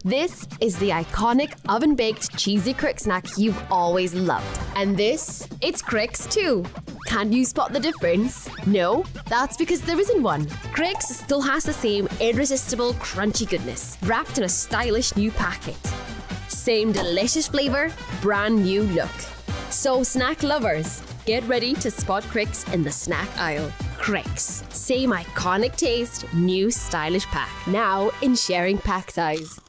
This is the iconic oven-baked cheesy crick snack you've always loved. And this, it's Cricks too. Can you spot the difference? No? That's because there isn't one. Cricks still has the same irresistible crunchy goodness, wrapped in a stylish new packet. Same delicious flavour, brand new look. So snack lovers, get ready to spot Cricks in the snack aisle. Cricks, same iconic taste, new stylish pack. Now in sharing pack size.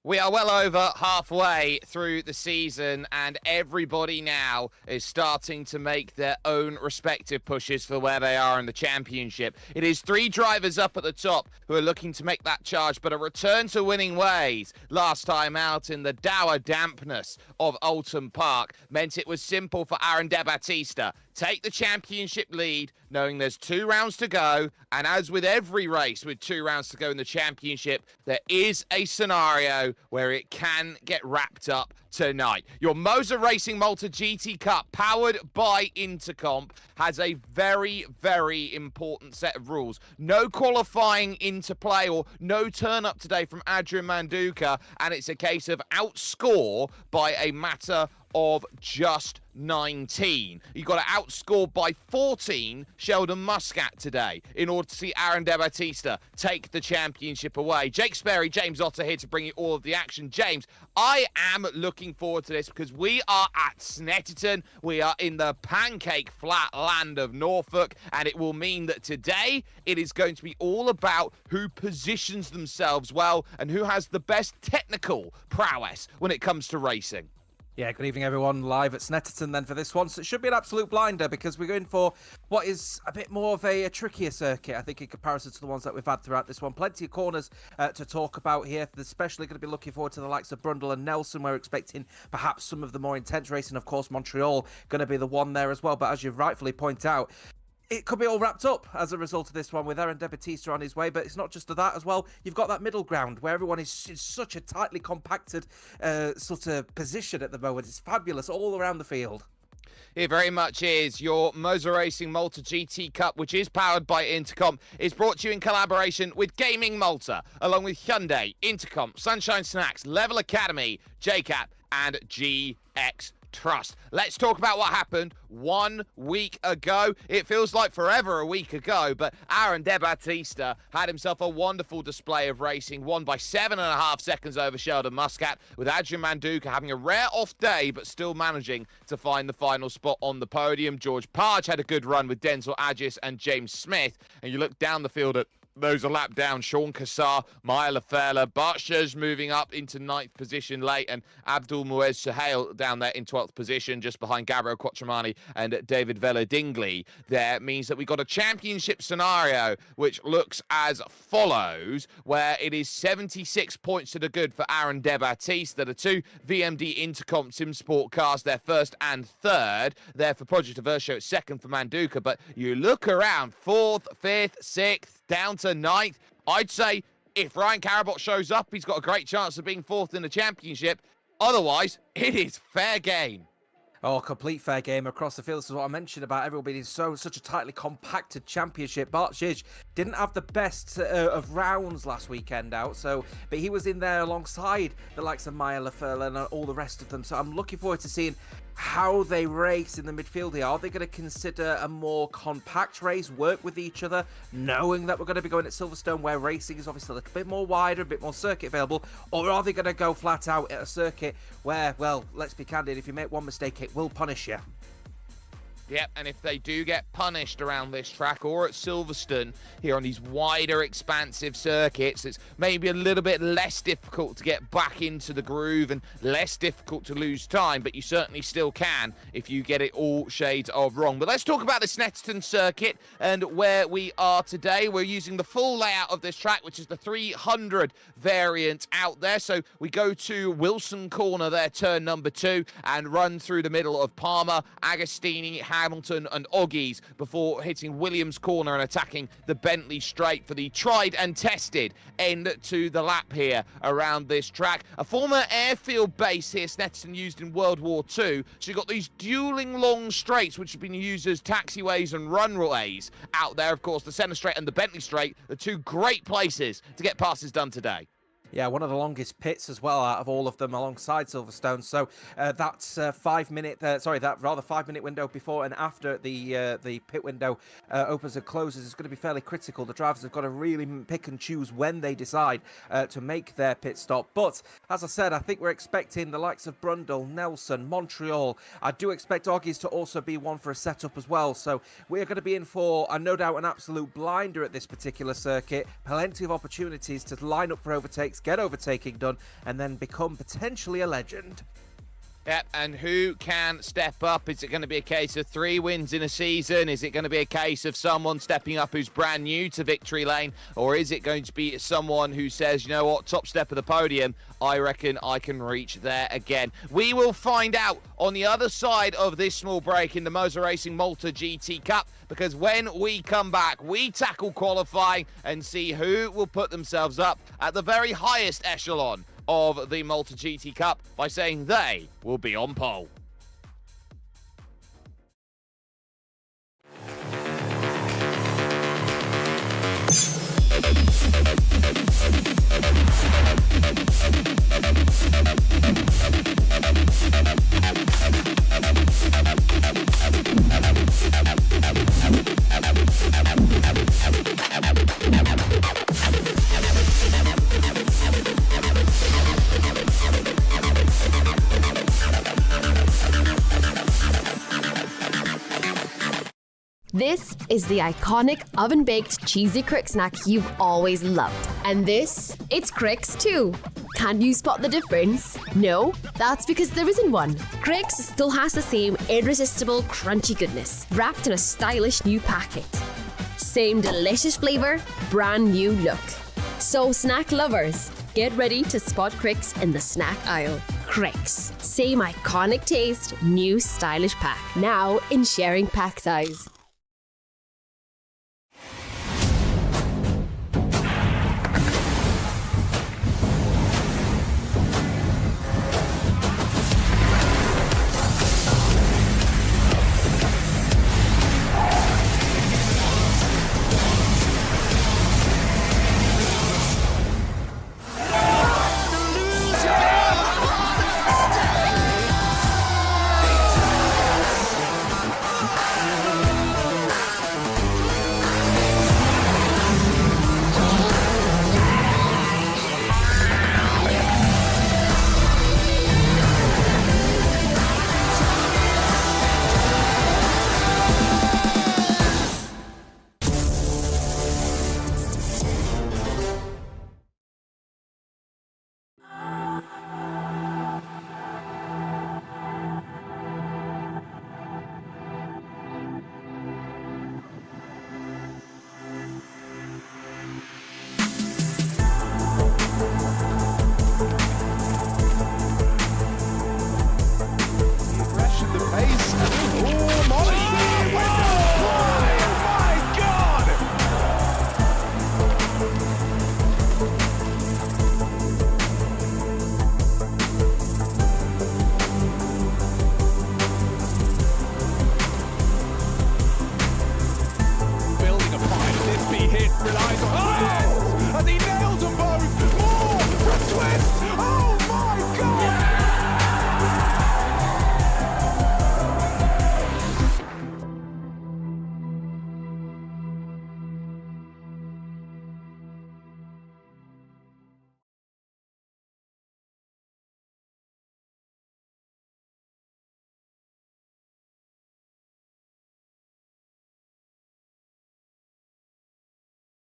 We are well over halfway through the season, and everybody now is starting to make their own respective pushes for where they are in the championship. It is 3 drivers up at the top who are looking to make that charge, but a return to winning ways last time out in the dour dampness of Oulton Park meant it was simple for Aaron De Battista. Take the championship lead, knowing there's 2 rounds to go. And as with every race with 2 rounds to go in the championship, there is a scenario where it can get wrapped up tonight. Your MOZA Racing Malta GT Cup, powered by Intercomp, has a very, very important set of rules. No qualifying into play or no turn up today from Adrian Manduka, and it's a case of outscore by a matter of just 19. You've got to outscore by 14 Sheldon Muscat today in order to see Aaron De Battista take the championship away. Jake Sperry, James Otter here to bring you all of the action. James, I am looking forward to this because we are at Snetterton. We are in the pancake flat land of Norfolk, and it will mean that today it is going to be all about who positions themselves well and who has the best technical prowess when it comes to racing. Yeah, good evening, everyone. Live at Snetterton then for this one. So it should be an absolute blinder because we're going for what is a bit more of a trickier circuit, I think, in comparison to the ones that we've had throughout this one. Plenty of corners to talk about here. Especially going to be looking forward to the likes of Brundle and Nelson. We're expecting perhaps some of the more intense racing. Of course, Montreal going to be the one there as well. But as you rightfully point out, it could be all wrapped up as a result of this one with Aaron De Battista on his way, but it's not just to that as well. You've got that middle ground where everyone is in such a tightly compacted sort of position at the moment. It's fabulous all around the field. It very much is. Your MOZA Racing Malta GT Cup, which is powered by Intercomp, is brought to you in collaboration with GamingMalta, along with Hyundai, Intercomp, Sunshine Snacks, Level Academy, JACAP, and GX trust. Let's talk about what happened 1 week ago. It feels like forever a week ago, but Aaron De Battista had himself a wonderful display of racing, won by 7.5 seconds over Sheldon Muscat, with Adrian Manduka having a rare off day, but still managing to find the final spot on the podium. George Parge had a good run with Denzel Agis and James Smith, and you look down the field at those a lap down. Sean Kassar, Maya Lafela, Barshas moving up into 9th position late, and Abdul Muez Suhail down there in 12th position, just behind Gabriel Quattromani and David Vela Dingley. There means that we got a championship scenario which looks as follows, where it is 76 points to the good for Aaron De Battista. The two VMD Intercomp Sim Sport cars, their 1st and 3rd. There for Project Aversio, 2nd for Manduka, but you look around, 4th, 5th, 6th, down to 9th. I'd say if Ryan Carabot shows up, he's got a great chance of being 4th in the championship. Otherwise, it is fair game. Oh, complete fair game across the field. This is what I mentioned about everyone being such a tightly compacted championship. Bart Zhizh didn't have the best of rounds last weekend out, but he was in there alongside the likes of Maya Lafela and all the rest of them. So I'm looking forward to seeing how they race in the midfield here. Are they going to consider a more compact race, work with each other, knowing that we're going to be going at Silverstone where racing is obviously a little bit more wider, a bit more circuit available, or are they going to go flat out at a circuit where, well, let's be candid, if you make one mistake, it will punish you? Yep, and if they do get punished around this track or at Silverstone here on these wider, expansive circuits, it's maybe a little bit less difficult to get back into the groove and less difficult to lose time, but you certainly still can if you get it all shades of wrong. But let's talk about the Snetterton circuit and where we are today. We're using the full layout of this track, which is the 300 variant out there. So we go to Wilson Corner there, turn number 2, and run through the middle of Palmer, Agostini, Hamilton and Oggies before hitting Williams Corner and attacking the Bentley Straight for the tried and tested end to the lap here around this track. A former airfield base here Snetterton used in World War II, so you've got these dueling long straights which have been used as taxiways and runways out there. Of course, the Centre Straight and the Bentley Straight, the two great places to get passes done today. Yeah, one of the longest pits as well out of all of them alongside Silverstone. So that's 5 minute, that rather 5 minute window before and after the pit window opens and closes is going to be fairly critical. The drivers have got to really pick and choose when they decide to make their pit stop. But as I said, I think we're expecting the likes of Brundle, Nelson, Montreal. I do expect Oggies to also be one for a setup as well. So we're going to be in for, no doubt, an absolute blinder at this particular circuit. Plenty of opportunities to line up for overtakes, get overtaking done, and then become potentially a legend. Yep, and who can step up? Is it going to be a case of 3 wins in a season? Is it going to be a case of someone stepping up who's brand new to victory lane? Or is it going to be someone who says, you know what, top step of the podium, I reckon I can reach there again? We will find out on the other side of this small break in the MOZA Racing Malta GT Cup, because when we come back, we tackle qualifying and see who will put themselves up at the very highest echelon of the Malta GT Cup by saying they will be on pole. This is the iconic oven-baked cheesy crick snack you've always loved. And this, it's Cricks too. Can you spot the difference? No? That's because there isn't one. Cricks still has the same irresistible crunchy goodness, wrapped in a stylish new packet. Same delicious flavour, brand new look. So snack lovers, get ready to spot Cricks in the snack aisle. Cricks, same iconic taste, new stylish pack. Now in sharing pack size.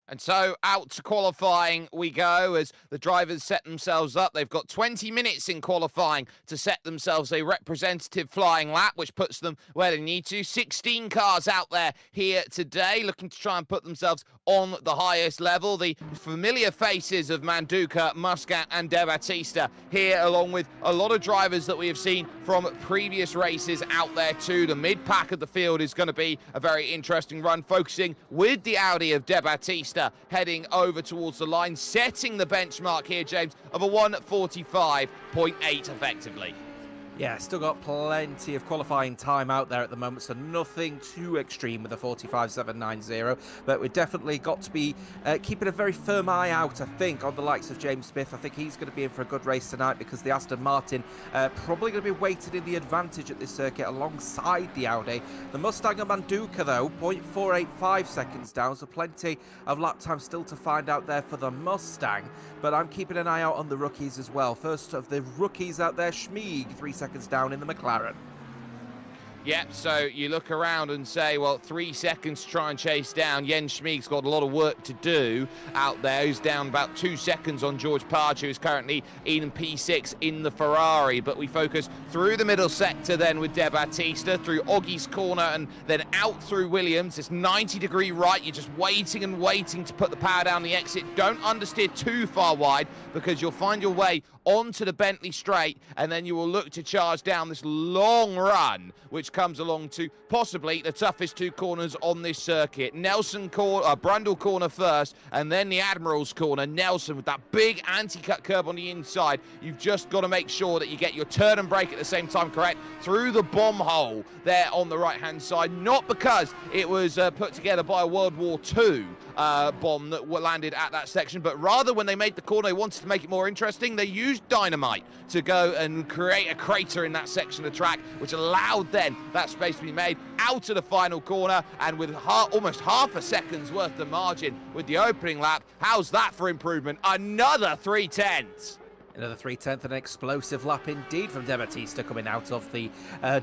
And so out to qualifying we go as the drivers set themselves up. They've got 20 minutes in qualifying to set themselves a representative flying lap, which puts them where they need to. 16 cars out there here today looking to try and put themselves on the highest level. The familiar faces of Manduka, Muscat and De Battista here, along with a lot of drivers that we have seen from previous races out there too. The mid-pack of the field is going to be a very interesting run, focusing with the Audi of De Battista heading over towards the line, setting the benchmark here, James, of a 1:45.8 effectively. Yeah, still got plenty of qualifying time out there at the moment, so nothing too extreme with the 45.790, but we've definitely got to be keeping a very firm eye out, I think, on the likes of James Smith. I think he's going to be in for a good race tonight because the Aston Martin probably going to be weighted in the advantage at this circuit alongside the Audi. The Mustang and Manduka, though, 0.485 seconds down, so plenty of lap time still to find out there for the Mustang, but I'm keeping an eye out on the rookies as well. First of the rookies out there, Schmieg, 3 seconds down in the McLaren. Yep, so you look around and say, well, 3 seconds to try and chase down. Jens Schmieg's got a lot of work to do out there. He's down about 2 seconds on George Parge, who is currently in P6 in the Ferrari. But we focus through the middle sector then with De Battista, through Oggie's corner and then out through Williams. It's 90-degree right. You're just waiting and waiting to put the power down the exit. Don't understeer too far wide because you'll find your way onto the Bentley straight, and then you will look to charge down this long run, which comes along to possibly the toughest 2 corners on this circuit. Brundle corner first, and then the Admiral's corner. Nelson with that big anti-cut curb on the inside. You've just got to make sure that you get your turn and brake at the same time correct through the bomb hole there on the right-hand side. Not because it was put together by a World War II bomb that landed at that section, but rather when they made the corner, they wanted to make it more interesting. They used dynamite to go and create a crater in that section of track, which allowed then that space to be made out of the final corner, and with almost half a second's worth of margin with the opening lap. How's that for improvement? Another 3/10. Another 3/10 and an explosive lap indeed from De Battista coming out of the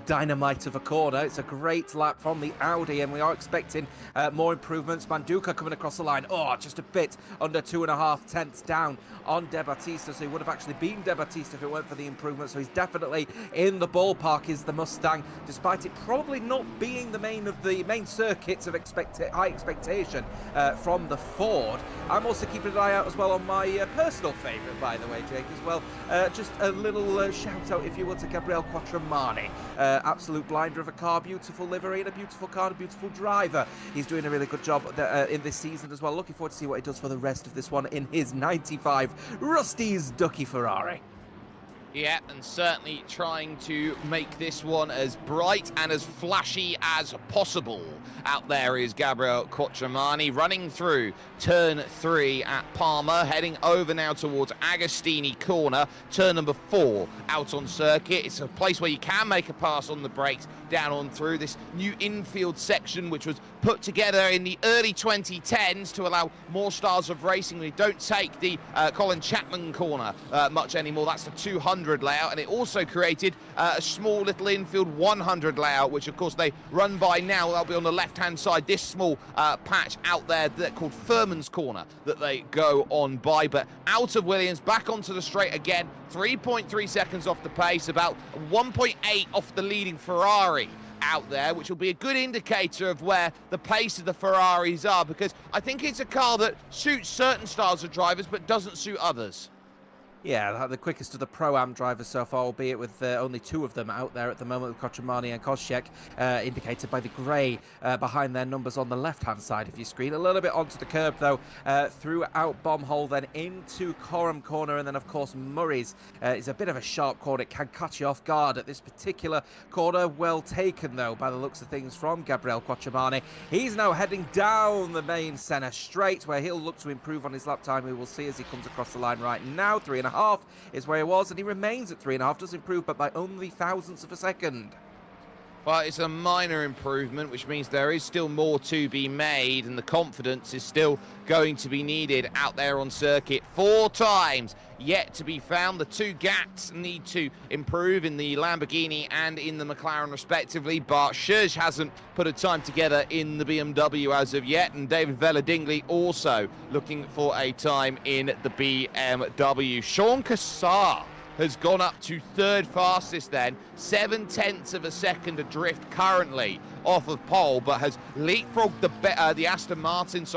dynamite of a corner. It's a great lap from the Audi, and we are expecting more improvements. Manduka coming across the line. Oh, just a bit under 2.5 tenths down on De Battista, so he would have actually beaten De Battista if it weren't for the improvement. So he's definitely in the ballpark, is the Mustang, despite it probably not being the main circuits of high expectation from the Ford. I'm also keeping an eye out as well on my personal favourite, by the way, Jake, as well. Just a little shout out, if you will, to Gabriele Quattromani. Absolute blinder of a car, beautiful livery and a beautiful car and a beautiful driver. He's doing a really good job in this season as well. Looking forward to see what he does for the rest of this one in his 95 Rusty's Ducky Ferrari. Yeah, and certainly trying to make this one as bright and as flashy as possible. Out there is Gabriele Quattromani running through turn 3 at Palmer, heading over now towards Agostini corner, turn number 4 out on circuit. It's a place where you can make a pass on the brakes down on through this new infield section, which was put together in the early 2010s to allow more styles of racing. We don't take the Colin Chapman corner much anymore. That's the 200 layout, and it also created a small little infield 100 layout, which of course they run by now. That'll be on the left-hand side, this small patch out there that called Furman's corner that they go on by. But out of Williams, back onto the straight again, 3.3 seconds off the pace, about 1.8 off the leading Ferrari out there, which will be a good indicator of where the pace of the Ferraris are, because I think it's a car that suits certain styles of drivers but doesn't suit others. Yeah, the quickest of the Pro-Am drivers so far, albeit with only 2 of them out there at the moment, with Quattromani and Kozchek, indicated by the grey behind their numbers on the left-hand side of your screen. A little bit onto the curb, though, throughout Bombhole, then into Coram corner, and then, of course, Murray's is a bit of a sharp corner. It can catch you off guard at this particular corner. Well taken, though, by the looks of things from Gabriele Quattromani. He's now heading down the main centre straight, where he'll look to improve on his lap time. We will see as he comes across the line right now. 3.5 is where he was, and he remains at 3.5. Does improve, but by only thousandths of a second. Well, it's a minor improvement, which means there is still more to be made, and the confidence is still going to be needed out there on circuit. 4 times yet to be found. The 2 gaps need to improve in the Lamborghini and in the McLaren respectively, but Schuj hasn't put a time together in the BMW as of yet, and David Vella-Dingley also looking for a time in the BMW. Sean Cassar has gone up to 3rd fastest then, 7/10 of a second adrift currently off of pole, but has leapfrogged the Aston Martin,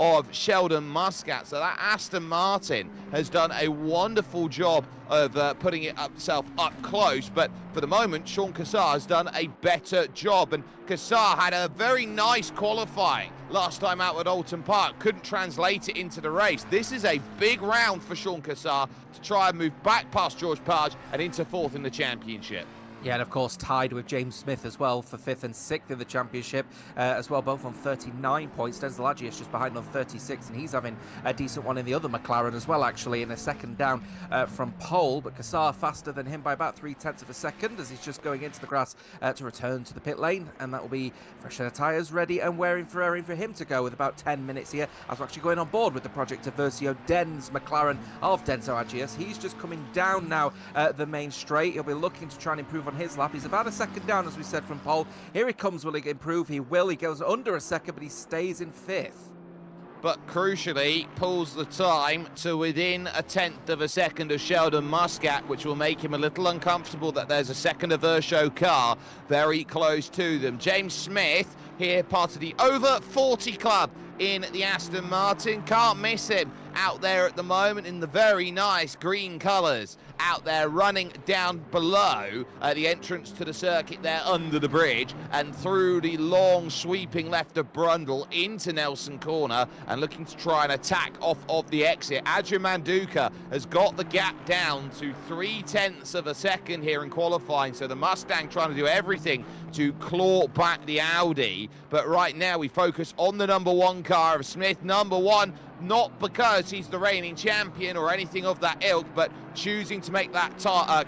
of Sheldon Muscat. So that Aston Martin has done a wonderful job of putting itself up close, but for the moment, Sean Cassar has done a better job, and Cassar had a very nice qualifying last time out at Alton Park, couldn't translate it into the race. This is a big round for Sean Cassar to try and move back past George Page and into 4th in the championship. Yeah, and of course tied with James Smith as well for 5th and 6th in the championship as well, both on 39 points. Denzel Agius just behind on 36, and he's having a decent one in the other McLaren as well, actually, in a second down from pole. But Cassar faster than him by about 3/10 of a second as he's just going into the grass to return to the pit lane, and that will be fresh set of tyres ready and wearing for him to go with about 10 minutes here as we're actually going on board with the Project Versio Den's McLaren of Denzel Agius. He's just coming down now the main straight. He'll be looking to try and improve on his lap. He's about a second down, as we said, from pole. Here he comes. Will he improve? He will. He goes under a second, but he stays in 5th. But crucially pulls the time to within 1/10 of a second of Sheldon Muscat, which will make him a little uncomfortable that there's a second Versio car very close to them. James Smith here, part of the over 40 club in the Aston Martin. Can't miss him out there at the moment in the very nice green colours, out there running down below the entrance to the circuit there under the bridge and through the long sweeping left of Brundle into Nelson Corner and looking to try and attack off of the exit. Adrian Manduka has got the gap down to 3/10 of a second here in qualifying, so the Mustang trying to do everything to claw back the Audi, but right now we focus on the number 1 car of Smith. Number 1, not because he's the reigning champion or anything of that ilk, but choosing to make that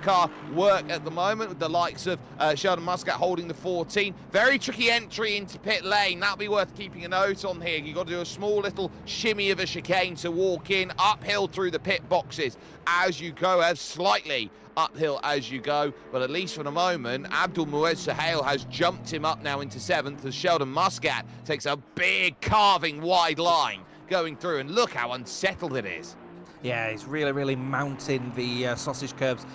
car work at the moment with the likes of Sheldon Muscat holding the 14. Very tricky entry into pit lane. That'll be worth keeping a note on here. You've got to do a small little shimmy of a chicane to walk in, uphill through the pit boxes as you go, as slightly uphill as you go, but at least for the moment, Abdul Muez Sahel has jumped him up now into 7th as Sheldon Muscat takes a big carving wide line going through, and look how unsettled it is. Yeah, he's really mounting the sausage curbs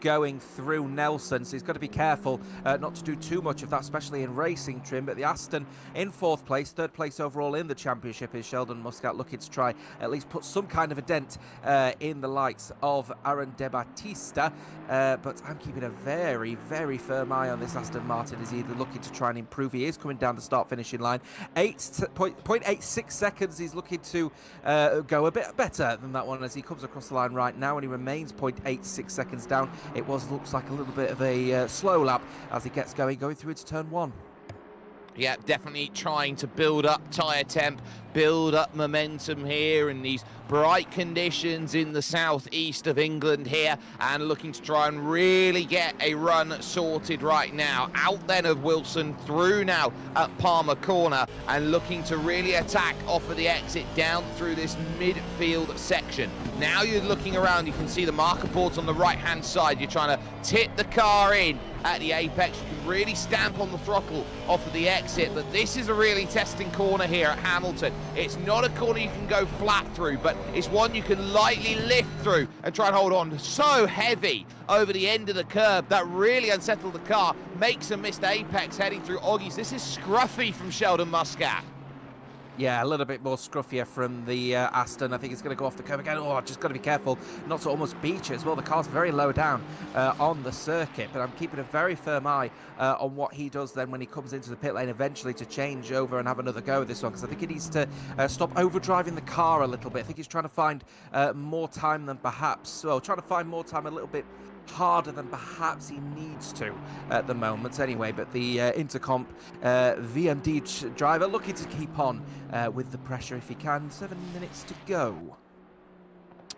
going through Nelson, so he's got to be careful not to do too much of that, especially in racing trim. But the Aston in 4th place, 3rd place overall in the championship is Sheldon Muscat, looking to try at least put some kind of a dent in the likes of Aaron De Battista. But I'm keeping a very firm eye on this Aston Martin as he's looking to try and improve. He is coming down the start-finishing line. 0.86 seconds. He's looking to go a bit better than that one as he comes across the line right now, and he remains 0.86 seconds down. It looks like a little bit of a slow lap as he gets going through into turn 1. Yeah, definitely trying to build up tyre temp, build up momentum here in these bright conditions in the southeast of England here, and looking to try and really get a run sorted right now. Out then of Wilson, through now at Palmer Corner, and looking to really attack off of the exit down through this midfield section. Now you're looking around, you can see the marker boards on the right-hand side. You're trying to tip the car in at the apex. You can really stamp on the throttle off of the exit, but this is a really testing corner here at Hamilton. It's not a corner you can go flat through, but it's one you can lightly lift through and try and hold on. So heavy over the end of the curb, that really unsettled the car, makes a missed apex heading through Oggies. This is scruffy from Sheldon Muscat. Yeah, a little bit more scruffier from the Aston. I think it's going to go off the curb again. Oh, just got to be careful not to almost beach it as well. The car's very low down on the circuit, but I'm keeping a very firm eye on what he does then when he comes into the pit lane eventually to change over and have another go at this one, because I think he needs to stop overdriving the car a little bit. I think he's trying to find more time than perhaps, well, trying to find more time a little bit harder than perhaps he needs to at the moment anyway. But the Intercomp VMD driver looking to keep on with the pressure if he can. 7 minutes to go.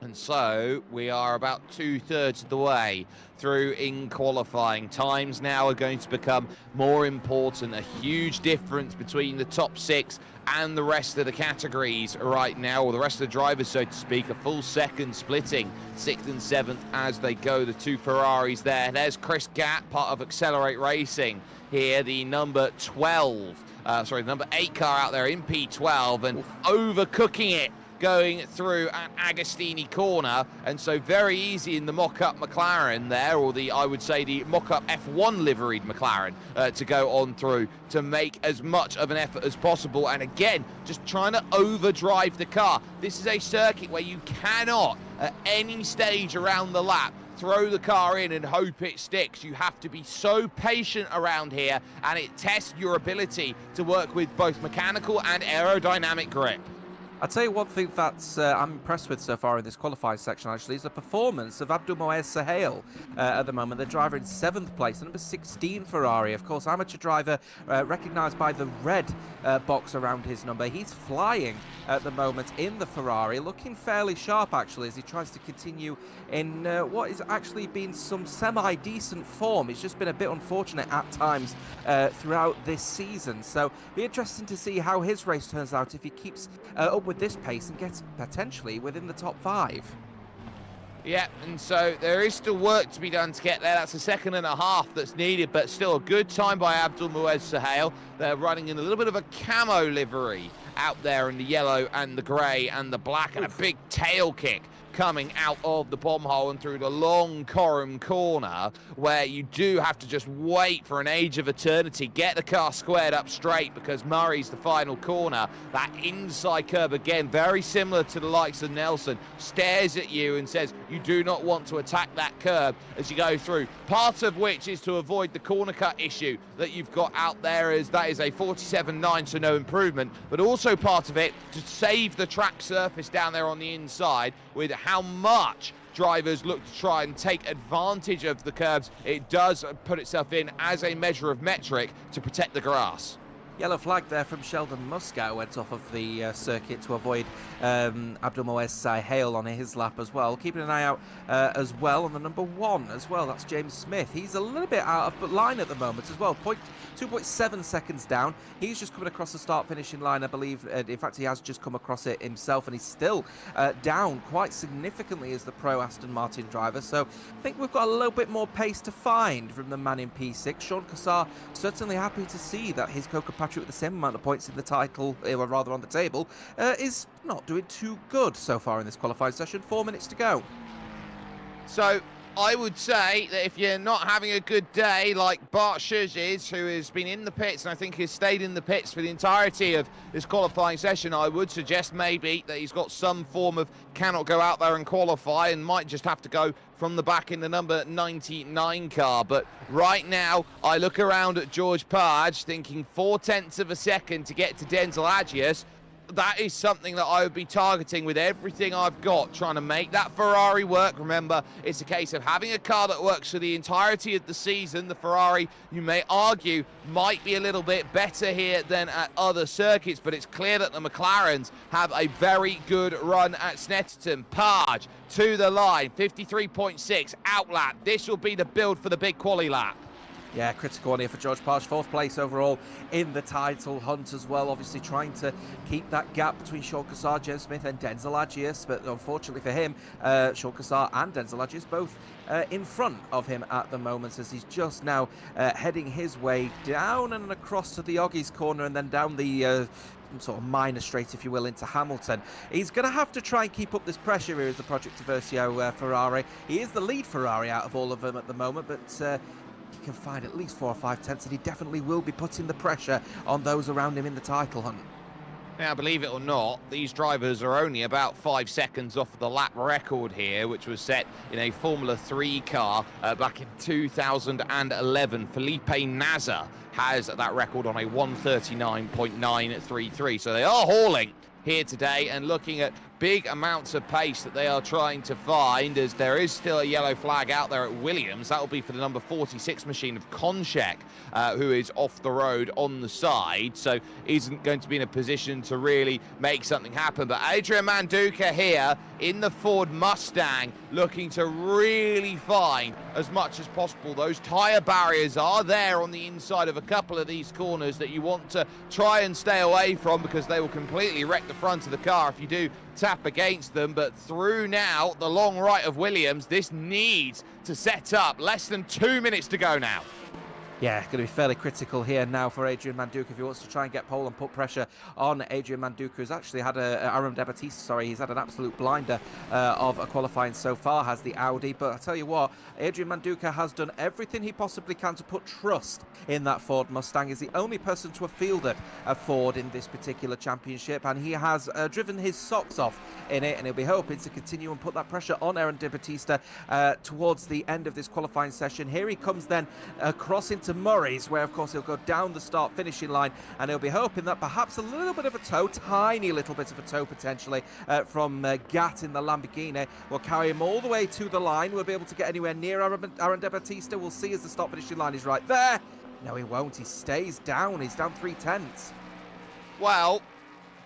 And so we are about 2/3 of the way through in qualifying. Times now are going to become more important. A huge difference between the top 6 and the rest of the categories right now, or the rest of the drivers, so to speak. A full second splitting 6th and 7th as they go. The 2 Ferraris there. There's Chris Gatt, part of Accelerate Racing here, the number 8 car out there in P12, and overcooking it going through at Agostini corner, and so very easy in the mock-up McLaren there, or I would say the mock-up F1 liveried McLaren to go on through to make as much of an effort as possible. And again, just trying to overdrive the car. This is a circuit where you cannot at any stage around the lap throw the car in and hope it sticks. You have to be so patient around here, and it tests your ability to work with both mechanical and aerodynamic grip. I'll tell you one thing that's I'm impressed with so far in this qualifying section, actually, is the performance of Abdulmoez Sahel at the moment. The driver in 7th place, the number 16 Ferrari. Of course, amateur driver recognised by the red box around his number. He's flying at the moment in the Ferrari, looking fairly sharp, actually, as he tries to continue in what has actually been some semi-decent form. It's just been a bit unfortunate at times throughout this season. So, be interesting to see how his race turns out if he keeps up with this pace and gets potentially within the top 5. Yeah, and so there is still work to be done to get there. That's a 1.5 seconds that's needed, but still a good time by Abdulmoez Sahel. They're running in a little bit of a camo livery out there in the yellow and the grey and the black, and a big tail kick coming out of the bomb hole and through the long Coram corner, where you do have to just wait for an age of eternity, get the car squared up straight, because Murray's the final corner. That inside curb, again, very similar to the likes of Nelson, stares at you and says you do not want to attack that curb as you go through. Part of which is to avoid the corner cut issue that you've got out there, as that is a 47.9, so no improvement, but also part of it to save the track surface down there on the inside, with how much drivers look to try and take advantage of the curbs. It does put itself in as a measure of metric to protect the grass. Yellow flag there from Sheldon Muscat went off of the circuit to avoid Abdulmoez Sahel on his lap as well. Keeping an eye out as well on the number 1 as well. That's James Smith. He's a little bit out of line at the moment as well. 2.7 seconds down. He's just coming across the start-finishing line, I believe. In fact, he has just come across it himself, and he's still down quite significantly as the pro Aston Martin driver. So I think we've got a little bit more pace to find from the man in P6. Sean Cassar certainly happy to see that his Coca Patrick with the same amount of points in the title, or rather on the table, is not doing too good so far in this qualifying session. 4 minutes to go. So I would say that if you're not having a good day like Bart Schuss is, who has been in the pits and I think has stayed in the pits for the entirety of this qualifying session, I would suggest maybe that he's got some form of cannot go out there and qualify and might just have to go from the back in the number 99 car. But right now, I look around at George Page thinking 0.4 seconds to get to Denzel Agius. That is something that I would be targeting with everything I've got, trying to make that Ferrari work. Remember, it's a case of having a car that works for the entirety of the season. The Ferrari, you may argue, might be a little bit better here than at other circuits, but it's clear that the McLarens have a very good run at Snetterton. Page to the line, 53.6, outlap. This will be the build for the big quali lap. Yeah, critical one here for George Page. 4th place overall in the title hunt as well. Obviously trying to keep that gap between Sean Cassar, James Smith and Denzel Agius. But unfortunately for him, Sean Cassar and Denzel Agius both in front of him at the moment, as he's just now heading his way down and across to the Oggies corner and then down the sort of minor straight, if you will, into Hamilton. He's going to have to try and keep up this pressure here as the Project Diversio Ferrari. He is the lead Ferrari out of all of them at the moment, but he can find at least 4 or 5 tenths, and he definitely will be putting the pressure on those around him in the title hunt. Now, believe it or not, these drivers are only about 5 seconds off the lap record here, which was set in a Formula 3 car back in 2011. Felipe Nasr has that record on a 1:39.933. So they are hauling here today, and looking at big amounts of pace that they are trying to find, as there is still a yellow flag out there at Williams. That will be for the number 46 machine of Konchek, who is off the road on the side, so isn't going to be in a position to really make something happen. But Adrian Manduka here in the Ford Mustang, looking to really find as much as possible. Those tyre barriers are there on the inside of a couple of these corners that you want to try and stay away from, because they will completely wreck the front of the car if you do tap against them. But through now the long right of Williams, this needs to set up. Less than 2 minutes to go now. Yeah, going to be fairly critical here now for Adrian Manduka if he wants to try and get pole and put pressure on Adrian Manduka, who's actually had Aaron Debatista, he's had an absolute blinder of a qualifying so far, has the Audi. But I tell you what, Adrian Manduka has done everything he possibly can to put trust in that Ford Mustang. He's the only person to have fielded a Ford in this particular championship, and he has driven his socks off in it, and he'll be hoping to continue and put that pressure on Aaron Debatista towards the end of this qualifying session. Here he comes then across into Murray's, where of course he'll go down the start finishing line, and he'll be hoping that perhaps a little bit of a tow, tiny little bit of a tow potentially from Gat in the Lamborghini will carry him all the way to the line. We'll be able to get anywhere near Aaron Debatista. We'll see as the start finishing line is right there. No, he won't. He stays down. He's down 3/10. Well,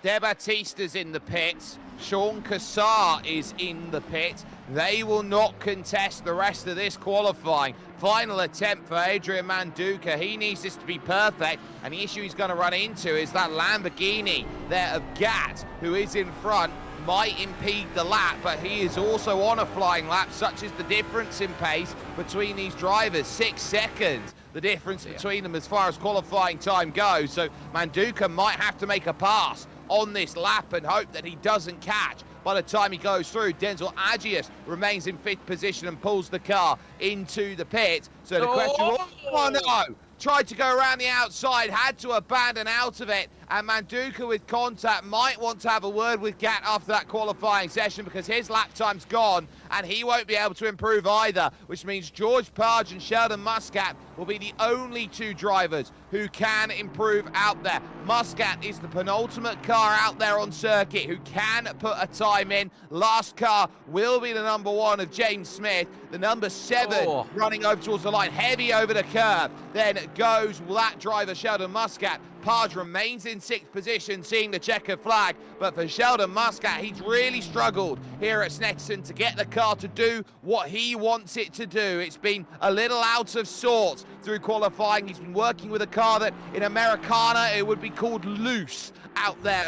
Debatista's in the pit. Sean Cassar is in the pit. They will not contest the rest of this qualifying. Final attempt for Adrian Manduka. He needs this to be perfect, and the issue he's going to run into is that Lamborghini there of Gat, who is in front, might impede the lap, but he is also on a flying lap. Such is the difference in pace between these drivers. 6 seconds. The difference between them as far as qualifying time goes. So Manduka might have to make a pass on this lap and hope that he doesn't catch by the time he goes through. Denzel Agius remains in 5th position and pulls the car into the pit. So the question, oh no! Tried to go around the outside, had to abandon out of it, and Manduka with contact might want to have a word with Gat after that qualifying session, because his lap time's gone and he won't be able to improve either, which means George Parge and Sheldon Muscat will be the only 2 drivers who can improve out there. Muscat is the penultimate car out there on circuit who can put a time in. Last car will be the number 1 of James Smith, the number 7 running over towards the line, heavy over the curb. Then goes that driver, Sheldon Muscat. Parge remains in 6th position, seeing the checkered flag, but for Sheldon Muscat, he's really struggled here at Snetterton to get the car to do what he wants it to do. It's been a little out of sorts through qualifying. He's been working with a car that in Americana it would be called loose out there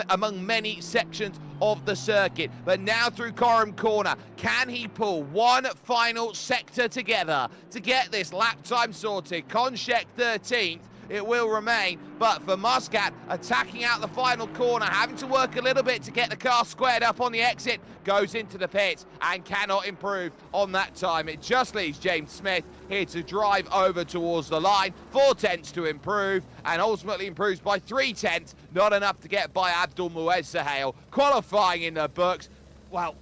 among many sections of the circuit. But now through Coram Corner, can he pull one final sector together to get this lap time sorted? Konchek 13th. It will remain, but for Muscat, attacking out the final corner, having to work a little bit to get the car squared up on the exit, goes into the pits and cannot improve on that time. It just leaves James Smith here to drive over towards the line. 4/10 to improve, and ultimately improves by 3/10. Not enough to get by Abdul Muez Sahel. Qualifying in the books. Well,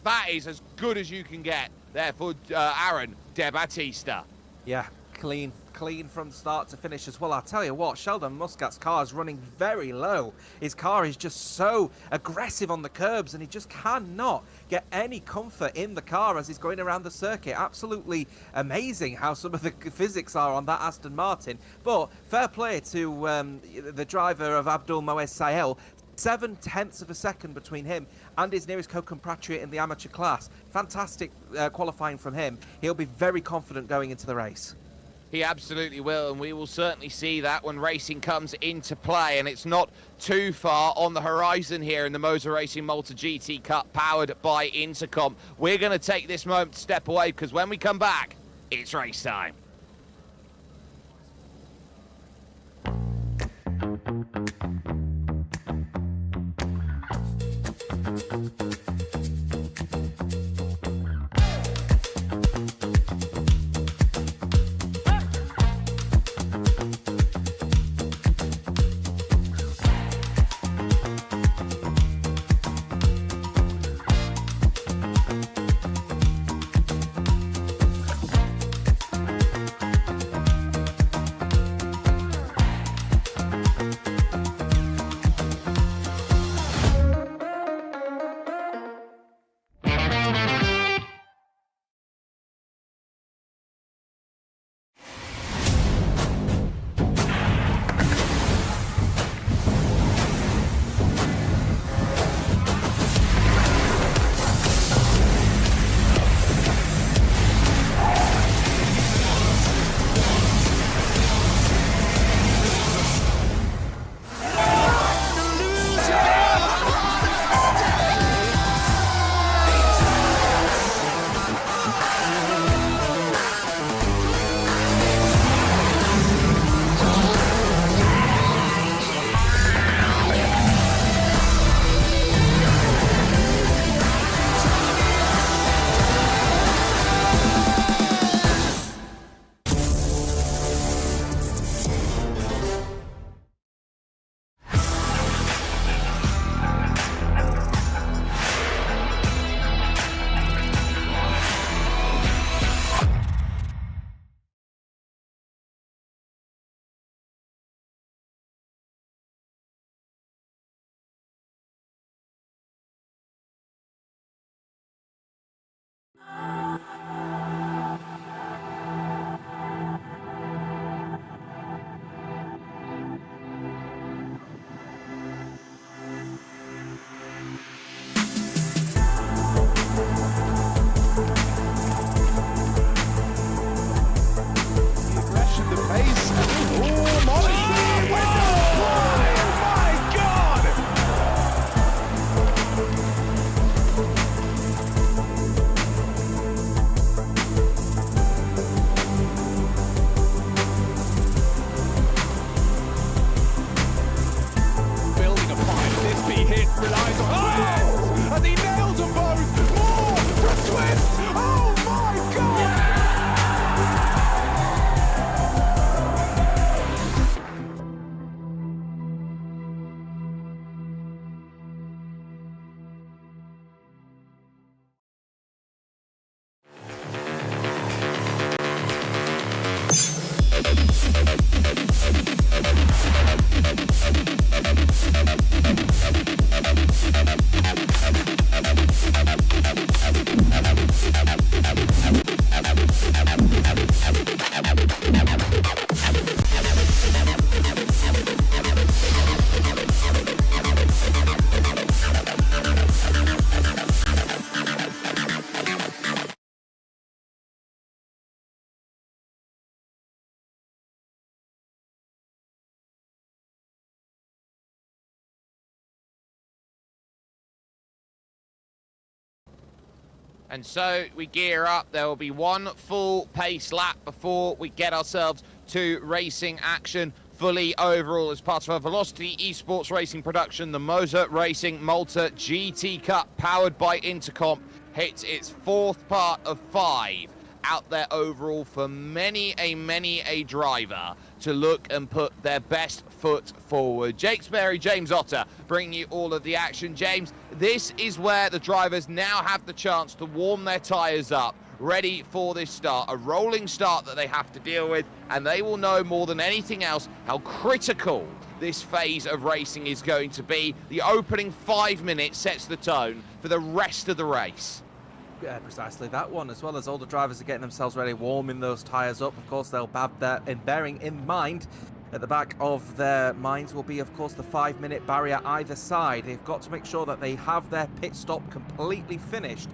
that is as good as you can get there for Aaron Debatista. Yeah, clean from start to finish as well. I'll tell you what, Sheldon Muscat's car is running very low. His car is just so aggressive on the curbs, and he just cannot get any comfort in the car as he's going around the circuit. Absolutely amazing how some of the physics are on that Aston Martin. But fair play to the driver of Abdul Moez Sahel. 7/10 of a second between him and his nearest co-compatriot in the amateur class. Fantastic qualifying from him. He'll be very confident going into the race. He absolutely will, and we will certainly see that when racing comes into play, and it's not too far on the horizon here in the MOZA Racing Malta GT Cup powered by Intercomp. We're going to take this moment to step away, because when we come back, it's race time. And so we gear up. There will be one full pace lap before we get ourselves to racing action fully overall as part of a Velocity Esports Racing production. The MOZA Racing Malta GT Cup, powered by Intercomp, hits its 4th part of 5 out there overall for many a driver to look and put their best foot forward. Jake Sperry, James Otter, bringing you all of the action. James, this is where the drivers now have the chance to warm their tyres up, ready for this start, a rolling start that they have to deal with, and they will know more than anything else how critical this phase of racing is going to be. The opening 5 minutes sets the tone for the rest of the race. Yeah, precisely that one, as well as all the drivers are getting themselves ready, warming those tyres up. Of course, they'll have that in bearing in mind. At the back of their minds will be, of course, the 5-minute barrier either side. They've got to make sure that they have their pit stop completely finished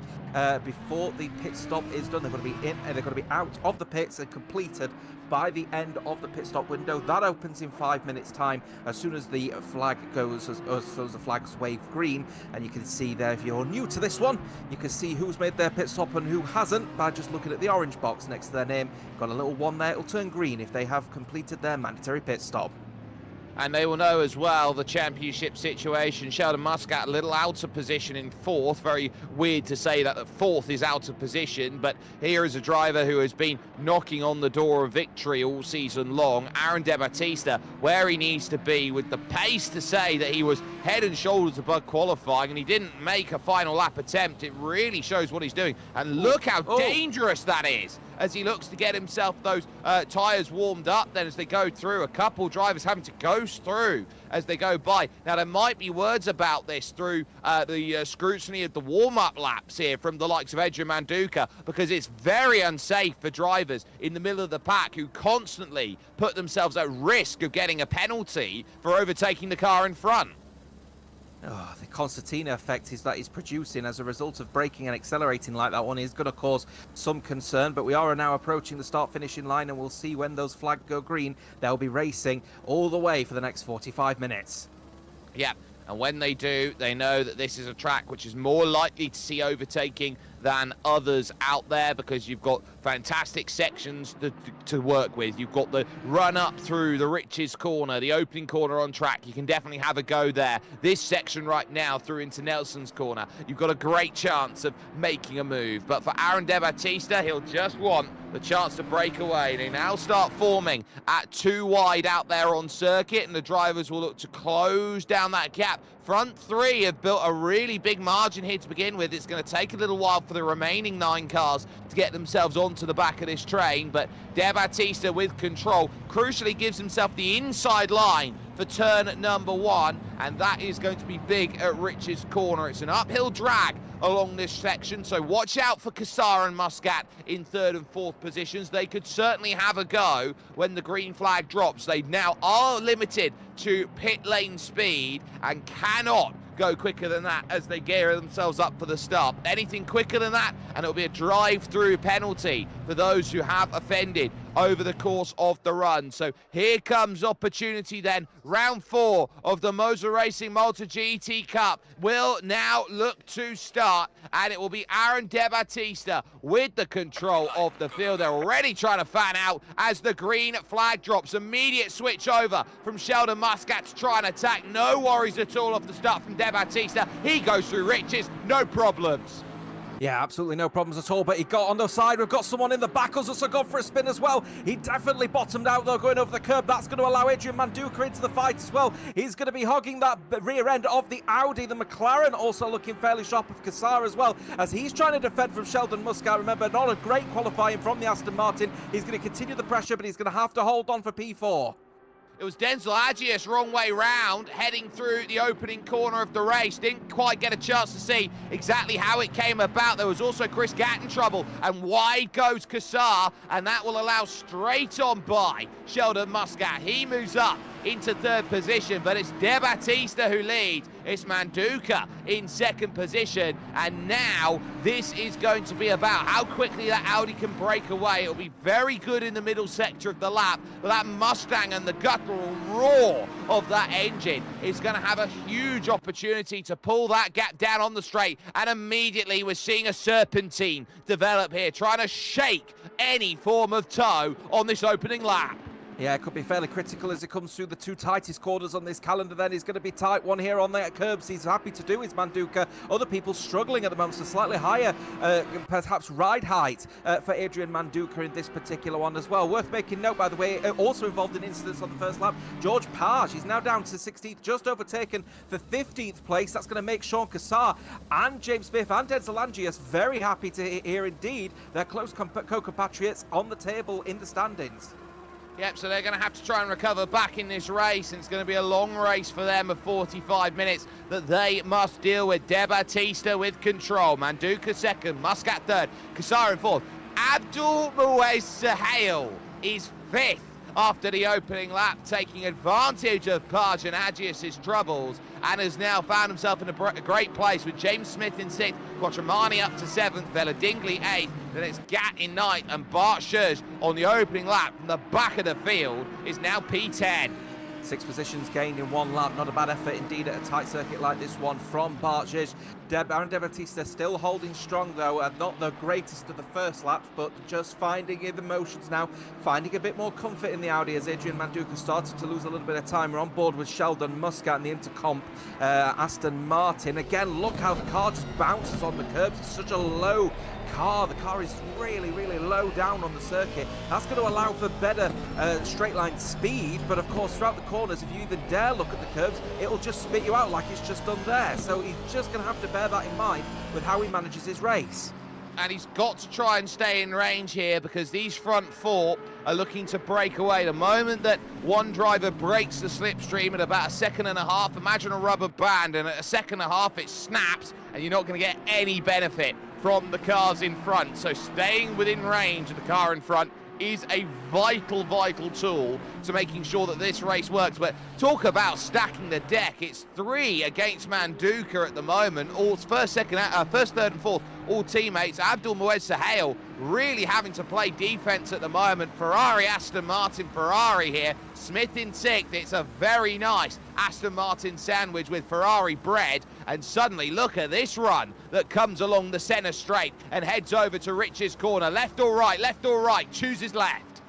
before the pit stop is done. They're going to be in and they're going to be out of the pits and completed by the end of the pit stop window. That opens in 5 minutes time as soon as the flag goes, as soon as the flags wave green. And you can see there, if you're new to this one, you can see who's made their pit stop and who hasn't by just looking at the orange box next to their name. Got a little one there, it'll turn green if they have completed their mandatory pit stop. And they will know as well the championship situation. Sheldon Muscat a little out of position in 4th. Very weird to say that 4th is out of position, but here is a driver who has been knocking on the door of victory all season long. Aaron De Battista, where he needs to be with the pace to say that he was head and shoulders above qualifying and he didn't make a final lap attempt. It really shows what he's doing. And look how dangerous that is as he looks to get himself those tyres warmed up. Then as they go through, a couple drivers having to go through as they go by. Now, there might be words about this through the scrutiny of the warm-up laps here from the likes of Adrian Manduca, because it's very unsafe for drivers in the middle of the pack who constantly put themselves at risk of getting a penalty for overtaking the car in front. Oh, the concertina effect is that he's producing as a result of braking and accelerating like that one is going to cause some concern, but we are now approaching the start-finishing line and we'll see when those flags go green. They'll be racing all the way for the next 45 minutes. Yeah, and when they do, they know that this is a track which is more likely to see overtaking than others out there, because you've got fantastic sections to work with. You've got the run up through the Riches corner, the opening corner on track. You can definitely have a go there. This section right now through into Nelson's corner, you've got a great chance of making a move. But for Aaron De Battista, he'll just want the chance to break away. They now start forming at 2 wide out there on circuit, and the drivers will look to close down that gap. Front 3 have built a really big margin here to begin with. It's going to take a little while for the remaining 9 cars to get themselves onto the back of this train, but De Battista with control crucially gives himself the inside line for turn number 1, and that is going to be big at Rich's corner. It's an uphill drag along this section, so watch out for Kassar and Muscat in 3rd and 4th positions. They could certainly have a go when the green flag drops. They now are limited to pit lane speed and cannot go quicker than that as they gear themselves up for the start. Anything quicker than that and it'll be a drive-through penalty for those who have offended over the course of the run. So here comes opportunity then. Round 4 of the MOZA Racing Malta GT Cup will now look to start, and it will be Aaron De Battista with the control of the field. They're already trying to fan out as the green flag drops. Immediate switch over from Sheldon Muscat to try and attack. No worries at all off the start from De Battista. He goes through Riches, no problems. Yeah, absolutely no problems at all, but he got on the side. We've got someone in the back who's also gone for a spin as well. He definitely bottomed out, though, going over the curb. That's going to allow Adrian Manduca into the fight as well. He's going to be hogging that rear end of the Audi. The McLaren also looking fairly sharp of Kassar as well, as he's trying to defend from Sheldon Muscat. Remember, not a great qualifying from the Aston Martin. He's going to continue the pressure, but he's going to have to hold on for P4. It was Denzel Agius wrong way round, heading through the opening corner of the race. Didn't quite get a chance to see exactly how it came about. There was also Chris Gatton trouble, and wide goes Kassar, and that will allow straight on by Sheldon Muscat. He moves up into third position, but it's De Battista who leads. It's Manduka in second position, and now this is going to be about how quickly that Audi can break away. It'll be very good in the middle sector of the lap, but that Mustang and the guttural roar of that engine is going to have a huge opportunity to pull that gap down on the straight, and immediately we're seeing a serpentine develop here, trying to shake any form of toe on this opening lap. Yeah, it could be fairly critical as it comes through the two tightest corners on this calendar. Then he's going to be tight. One here on the curbs he's happy to do is Manduka. Other people struggling at the moment, so slightly higher perhaps ride height for Adrian Manduka in this particular one as well. Worth making note, by the way, also involved in incidents on the first lap. George Page, he's now down to 16th, just overtaken for 15th place. That's going to make Sean Cassar and James Smith and Denzel Angius very happy to hear indeed their close co-compatriots on the table in the standings. Yep, so they're going to have to try and recover back in this race, and it's going to be a long race for them of 45 minutes that they must deal with. De Battista with control, Manduka second, Muscat third, Cassar in fourth. Abdul Muez Sahel is fifth after the opening lap, taking advantage of Page and Agius's troubles, and has now found himself in a great place with James Smith in sixth, Quattromani up to seventh, Vela Dingley eighth, then it's Gat in ninth, and Bart Schurz on the opening lap from the back of the field is now P10. 6 positions gained in one lap. Not a bad effort indeed at a tight circuit like this one from Bart Schurz. Aaron De Battista still holding strong though, and not the greatest of the first laps, but just finding in the motions now, finding a bit more comfort in the Audi as Adrian Manduka started to lose a little bit of time. We're on board with Sheldon Muscat and the Intercomp Aston Martin. Again, look how the car just bounces on the curbs. It's such a low car. The car is really, really low down on the circuit. That's going to allow for better straight line speed, but of course throughout the corners, if you even dare look at the curbs, it'll just spit you out like it's just done there. So he's just going to have to bear that in mind with how he manages his race. And he's got to try and stay in range here, because these front four are looking to break away. The moment that one driver breaks the slipstream at about 1.5 seconds, imagine a rubber band, and at 1.5 seconds it snaps, and you're not going to get any benefit from the cars in front. So staying within range of the car in front is a vital tool to making sure that this race works. But talk about stacking the deck. It's 3 against Manduka at the moment. All first, third and fourth, all teammates. Abdul Muez Sahel really having to play defense at the moment. Ferrari, Aston Martin, Ferrari here. Smith in sixth. It's a very nice Aston Martin sandwich with Ferrari bread. And suddenly, look at this run that comes along the centre straight and heads over to Rich's corner. Left or right, chooses left.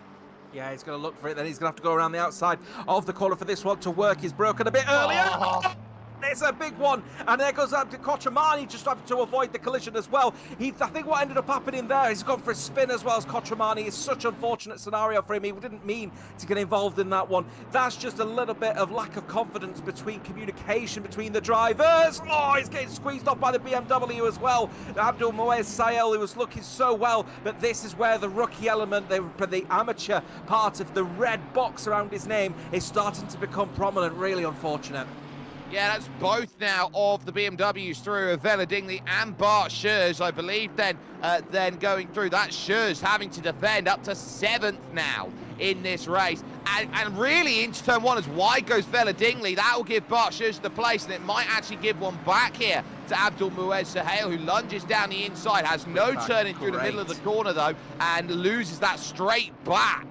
Yeah, he's going to look for it, then he's going to have to go around the outside of the corner for this one to work. He's broken a bit earlier. Oh. It's a big one, and there goes up to Quattromani, just having to avoid the collision as well. I think what ended up happening there, he's gone for a spin as well as Quattromani. It's such an unfortunate scenario for him. He didn't mean to get involved in that one. That's just a little bit of lack of confidence between communication between the drivers. Oh, he's getting squeezed off by the BMW as well. Abdul Muez Sahel, who was looking so well, but this is where the rookie element, the amateur part of the red box around his name is starting to become prominent. Really unfortunate. Yeah, that's both now of the BMWs through, Vela Dingley and Bart Schurz, I believe, then going through. That Schurz having to defend up to 7th now in this race. And really into turn one, as wide goes Vela Dingley, that will give Bart Schurz the place, and it might actually give one back here to Abdul Muez Sahel, who lunges down the inside, has no turning through the middle of the corner though, and loses that straight back.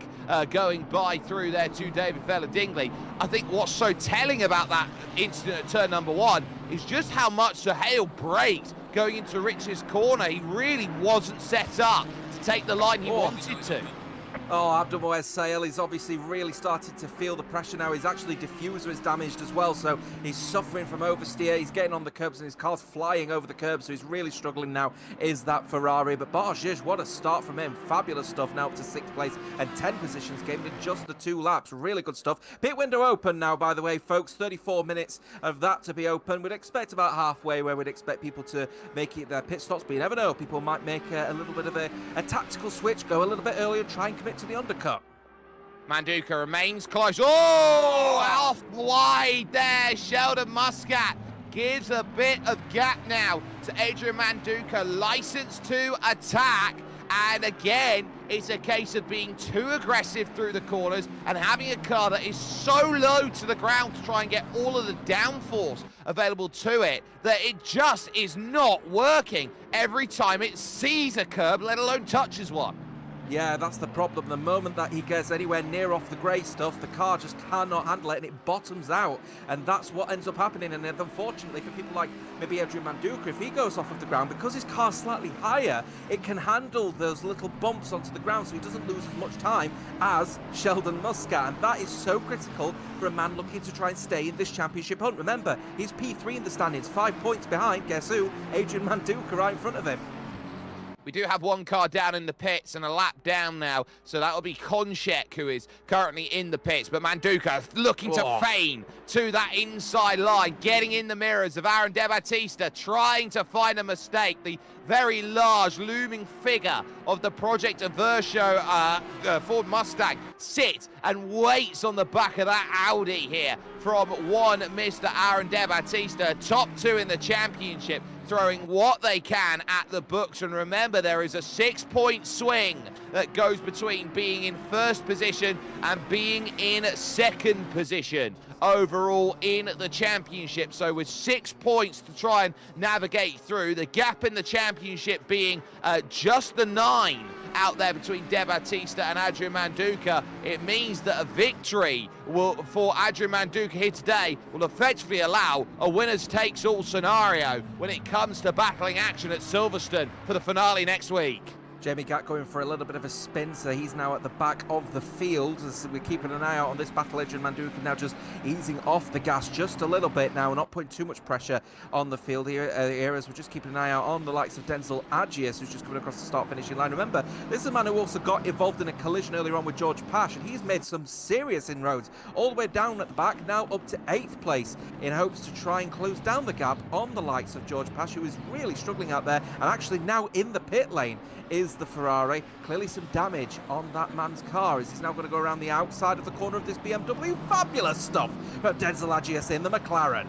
Going by through there to David Vela Dingley. I think what's so telling about that incident at turn number one is just how much Sahel braked going into Rich's corner. He really wasn't set up to take the line he wanted to. Oh, Abdul Muez Sahel, he's obviously really started to feel the pressure now. His actually diffuser is damaged as well, so he's suffering from oversteer. He's getting on the curbs and his car's flying over the curbs, so he's really struggling now, is that Ferrari. But Bart Schurz, what a start from him. Fabulous stuff now up to 6th place and 10 positions gained in just the 2 laps. Really good stuff. Pit window open now, by the way, folks. 34 minutes of that to be open. We'd expect about halfway where we'd expect people to make it their pit stops, but you never know. People might make a little bit of a tactical switch, go a little bit earlier, try and commit to the undercut. Manduka remains close. Oh, off wide there. Sheldon Muscat gives a bit of gap now to Adrian Manduka. License to attack. And again, It's a case of being too aggressive through the corners and having a car that is so low to the ground to try and get all of the downforce available to it that it just is not working every time it sees a curb, let alone touches one. Yeah, that's the problem. The moment that he gets anywhere near off the grey stuff, the car just cannot handle it and it bottoms out. And that's what ends up happening. And unfortunately for people like maybe Adrian Manduka, if he goes off of the ground, because his car's slightly higher, it can handle those little bumps onto the ground so he doesn't lose as much time as Sheldon Muscat. And that is so critical for a man looking to try and stay in this championship hunt. Remember, he's P3 in the standings, 5 points behind, guess who? Adrian Manduka right in front of him. We do have one car down in the pits and a lap down now, so that will be Konchek, who is currently in the pits. But Manduka looking to feign to that inside line, getting in the mirrors of Aaron De Battista, trying to find a mistake. The very large looming figure of the Project Averso Ford Mustang sits and waits on the back of that Audi here from one Mr. Aaron De Battista, top 2 in the championship, throwing what they can at the books. And remember, there is a 6-point swing that goes between being in first position and being in second position overall in the championship. So with 6 points to try and navigate through, the gap in the championship being just the 9 out there between De Battista and Adrian Manduka, it means that a victory for Adrian Manduka here today will effectively allow a winners takes all scenario when it comes to battling action at Silverstone for the finale next week. Jamie Gatt going for a little bit of a spin, so he's now at the back of the field as we're keeping an eye out on this battle. Adrian Manduka now just easing off the gas just a little bit now, not putting too much pressure on the field here, as we're just keeping an eye out on the likes of Denzel Agius, who's just coming across the start-finishing line. Remember, this is a man who also got involved in a collision earlier on with George Pash, and he's made some serious inroads all the way down at the back, now up to 8th place in hopes to try and close down the gap on the likes of George Pash, who is really struggling out there, and actually now in the pit lane is the Ferrari. Clearly some damage on that man's car as he's now going to go around the outside of the corner of this BMW. Fabulous stuff from Denzel Agius in the McLaren.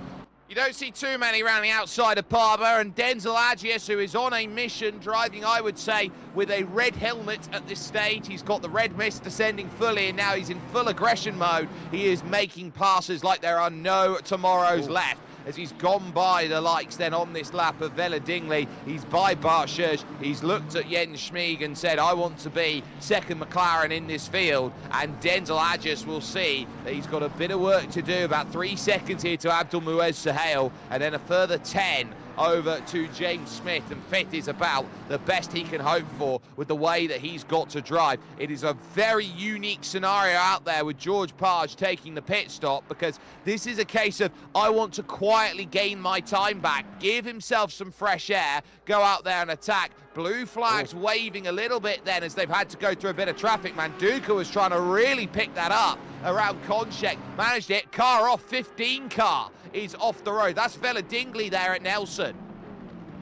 You don't see too many around the outside of Parma, and Denzel Agius, who is on a mission, driving, I would say, with a red helmet at this stage. He's got the red mist descending fully, and now he's in full aggression mode. He is making passes like there are no tomorrows left, as he's gone by the likes then on this lap of Vela Dingley. He's by Bart Schurz. He's looked at Jens Schmieg and said, I want to be second McLaren in this field. And Denzel Agius will see that he's got a bit of work to do. About 3 seconds here to Abdul Muez Sahel, and then a further 10 over to James Smith, and 5th is about the best he can hope for with the way that he's got to drive. It is a very unique scenario out there with George Page taking the pit stop, because this is a case of I want to quietly gain my time back, give himself some fresh air, go out there and attack. Blue flags waving a little bit then as they've had to go through a bit of traffic. Manduka was trying to really pick that up around Konchek, managed it. Car off, 15 car is off the road. That's Vela Dingley there at Nelson.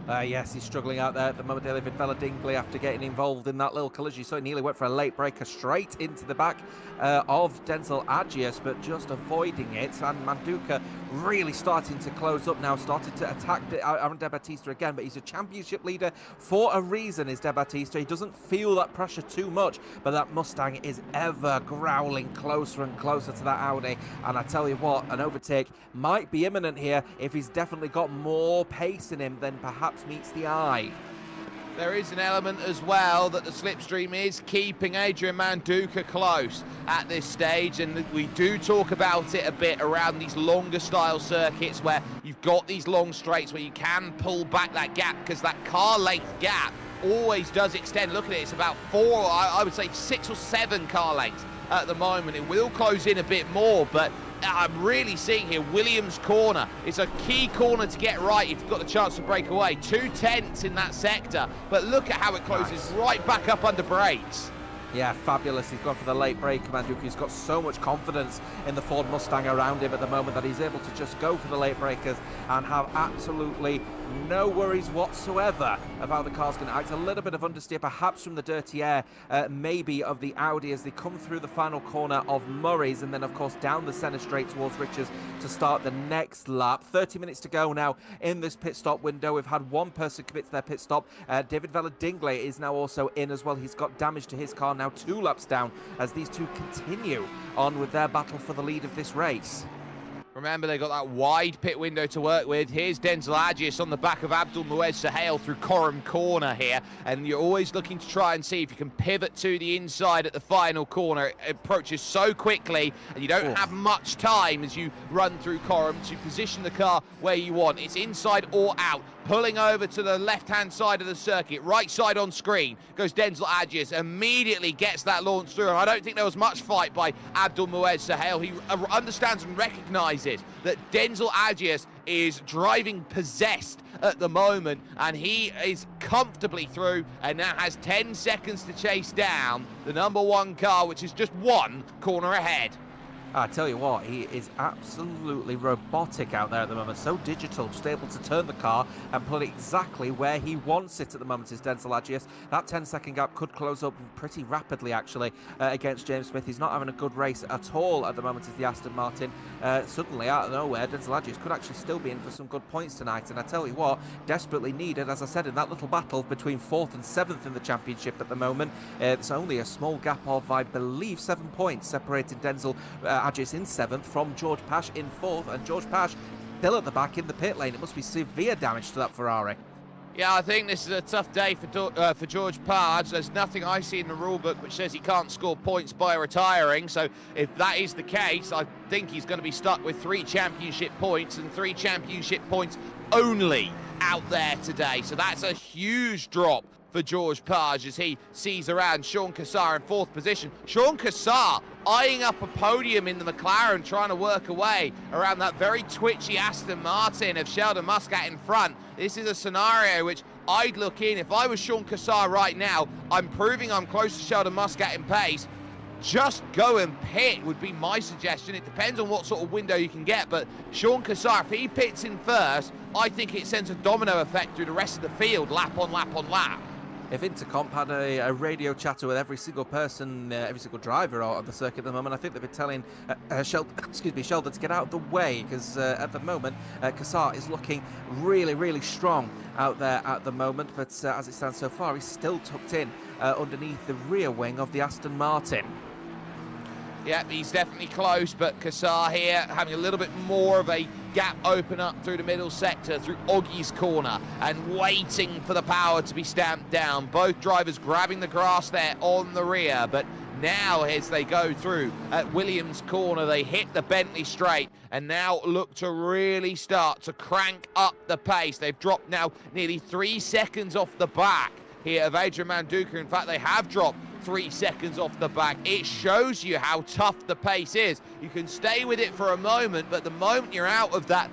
Yes, he's struggling out there at the moment. David Vela Dingley, after getting involved in that little collision, so he nearly went for a late breaker straight into the back of Denzel Agius, but just avoiding it. And Manduka really starting to close up now, started to attack Aaron De Battista again, but he's a championship leader for a reason, is De Battista. He doesn't feel that pressure too much, but that Mustang is ever growling closer and closer to that Audi. And I tell you what, an overtake might be imminent here if he's definitely got more pace in him than perhaps meets the eye. There is an element as well that the slipstream is keeping Adrian Manduka close at this stage, and we do talk about it a bit around these longer style circuits where you've got these long straights where you can pull back that gap, because that car length gap always does extend. Look at it, it's about 4, I would say 6 or 7 car lengths at the moment. It will close in a bit more, but I'm really seeing here Williams corner. It's a key corner to get right if you've got the chance to break away. 2 tenths in that sector, but look at how it closes right back up under brakes. Yeah, fabulous. He's gone for the late break, Manduka. He's got so much confidence in the Ford Mustang around him at the moment that he's able to just go for the late breakers and have absolutely no worries whatsoever of how the car's going to act. A little bit of understeer, perhaps from the dirty air, maybe of the Audi as they come through the final corner of Murray's, and then, of course, down the centre straight towards Richards to start the next lap. 30 minutes to go now in this pit stop window. We've had one person commit to their pit stop. David Vella-Dingley is now also in as well. He's got damage to his car now, 2 laps down as these two continue on with their battle for the lead of this race. Remember, they got that wide pit window to work with. Here's Denzel Agius on the back of Abdul Muez Sahel through Coram Corner here. And you're always looking to try and see if you can pivot to the inside at the final corner. It approaches so quickly, and you don't have much time as you run through Coram to position the car where you want. It's inside or out. Pulling over to the left-hand side of the circuit, right side on screen, goes Denzel Agius, immediately gets that launch through. And I don't think there was much fight by Abdul Muez Sahel. He understands and recognises that Denzel Agius is driving possessed at the moment, and he is comfortably through and now has 10 seconds to chase down the number 1 car, which is just 1 corner ahead. I tell you what, he is absolutely robotic out there at the moment. So digital, just able to turn the car and put it exactly where he wants it at the moment is Denzel Agius. That 10-second gap could close up pretty rapidly, actually, against James Smith. He's not having a good race at all at the moment is the Aston Martin. Suddenly, out of nowhere, Denzel Agius could actually still be in for some good points tonight. And I tell you what, desperately needed, as I said, in that little battle between 4th and 7th in the championship at the moment. It's only a small gap of, I believe, 7 points separating Denzel Agius in 7th from George Pash in 4th, and George Pash still at the back in the pit lane. It must be severe damage to that Ferrari. Yeah, I think this is a tough day for George Pash. There's nothing I see in the rule book which says he can't score points by retiring. So if that is the case, I think he's going to be stuck with 3 championship points and 3 championship points only out there today. So that's a huge drop for George Pash as he sees around Sean Cassar in 4th position. Sean Cassar eyeing up a podium in the McLaren, trying to work away around that very twitchy Aston Martin of Sheldon Muscat in front. This is a scenario which I'd look in. If I was Sean Cassar right now, I'm proving I'm close to Sheldon Muscat in pace. Just go and pit would be my suggestion. It depends on what sort of window you can get, but Sean Cassar, if he pits in first, I think it sends a domino effect through the rest of the field, lap on lap on lap. If Intercomp had a radio chatter with every single person, every single driver on the circuit at the moment, I think they'd be telling Sheldon to get out of the way, because at the moment Cassar is looking really, really strong out there at the moment. But as it stands so far, he's still tucked in underneath the rear wing of the Aston Martin. Yeah, he's definitely close, but Cassar here having a little bit more of a gap open up through the middle sector, through Oggie's corner, and waiting for the power to be stamped down. Both drivers grabbing the grass there on the rear, but now as they go through at Williams corner, they hit the Bentley straight and now look to really start to crank up the pace. They've dropped now nearly 3 seconds off the back here of Adrian Manduka. In fact, they have dropped 3 seconds off the back. It shows you how tough the pace is. You can stay with it for a moment, but the moment you're out of that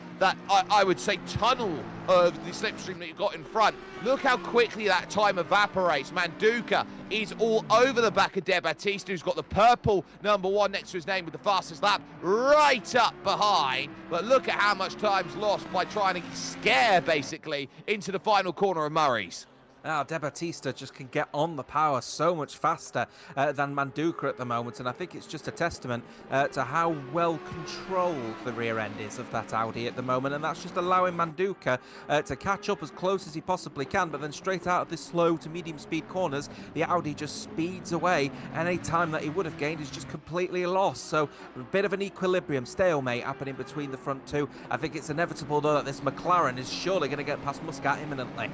I would say tunnel of the slipstream that you've got in front, look how quickly that time evaporates. Manduka is all over the back of De Battista, who's got the purple number 1 next to his name with the fastest lap right up behind. But look at how much time's lost by trying to scare basically into the final corner of Murray's. Now, De Battista just can get on the power so much faster than Manduka at the moment, and I think it's just a testament to how well controlled the rear end is of that Audi at the moment, and that's just allowing Manduka to catch up as close as he possibly can. But then straight out of this slow to medium speed corners, the Audi just speeds away, and any time that he would have gained is just completely lost. So a bit of an equilibrium stalemate happening between the front two. I think it's inevitable though that this McLaren is surely going to get past Muscat imminently.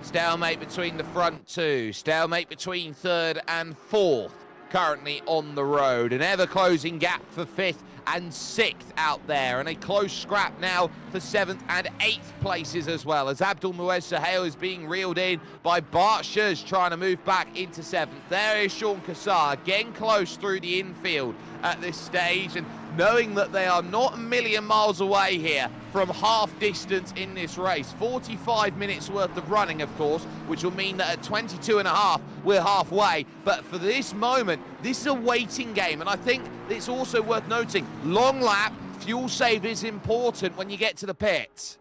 Stalemate between the front two, stalemate between 3rd and 4th currently on the road. An ever-closing gap for 5th and 6th out there, and a close scrap now for 7th and 8th places as well, as Abdul Muez Sahel is being reeled in by Bart Schuz trying to move back into 7th. There is Sean Cassar getting close through the infield at this stage, and knowing that they are not a million miles away here from half distance in this race. 45 minutes worth of running, of course, which will mean that at 22 and a half, we're halfway. But for this moment, this is a waiting game. And I think it's also worth noting, long lap, fuel save is important when you get to the pits.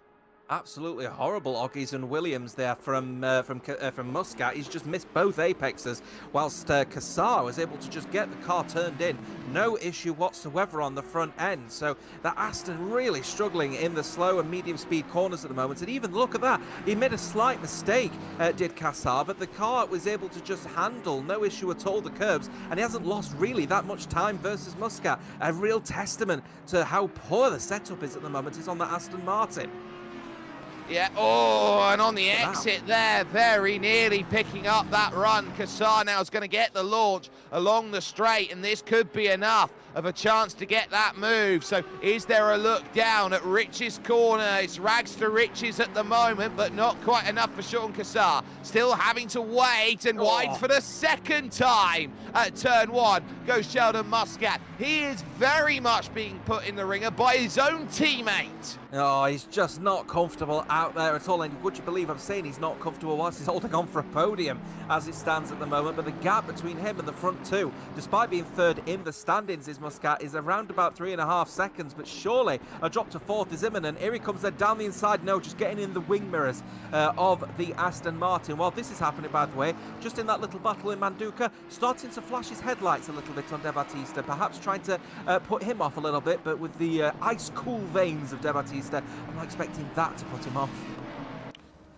Absolutely horrible Oggies and Williams there from Muscat. He's just missed both apexes, whilst Kassar was able to just get the car turned in. No issue whatsoever on the front end. So that Aston really struggling in the slow and medium speed corners at the moment. And even look at that, he made a slight mistake, did Kassar, but the car was able to just handle, no issue at all, the curbs, and he hasn't lost really that much time versus Muscat. A real testament to how poor the setup is at the moment is on the Aston Martin. Yeah, oh, and on the exit there, very nearly picking up that run. Kassar now is going to get the launch along the straight, and this could be enough of a chance to get that move. So is there a look down at Rich's corner? It's rags to riches at the moment, but not quite enough for Sean Kassar. Still having to wait, and wide for the second time at turn one goes Sheldon Muscat. He is very much being put in the ringer by his own teammate. Oh, he's just not comfortable out there at all. And would you believe I'm saying he's not comfortable whilst he's holding on for a podium as it stands at the moment? But the gap between him and the front two, despite being third in the standings, is Muscat, is around about 3.5 seconds. But surely a drop to fourth is imminent. Here he comes there down the inside. No, just getting in the wing mirrors of the Aston Martin. While this is happening, by the way, just in that little battle in Manduka, starting to flash his headlights a little bit on De Battista, perhaps trying to put him off a little bit. But with the ice-cool veins of De Battista, I'm not expecting that to put him off.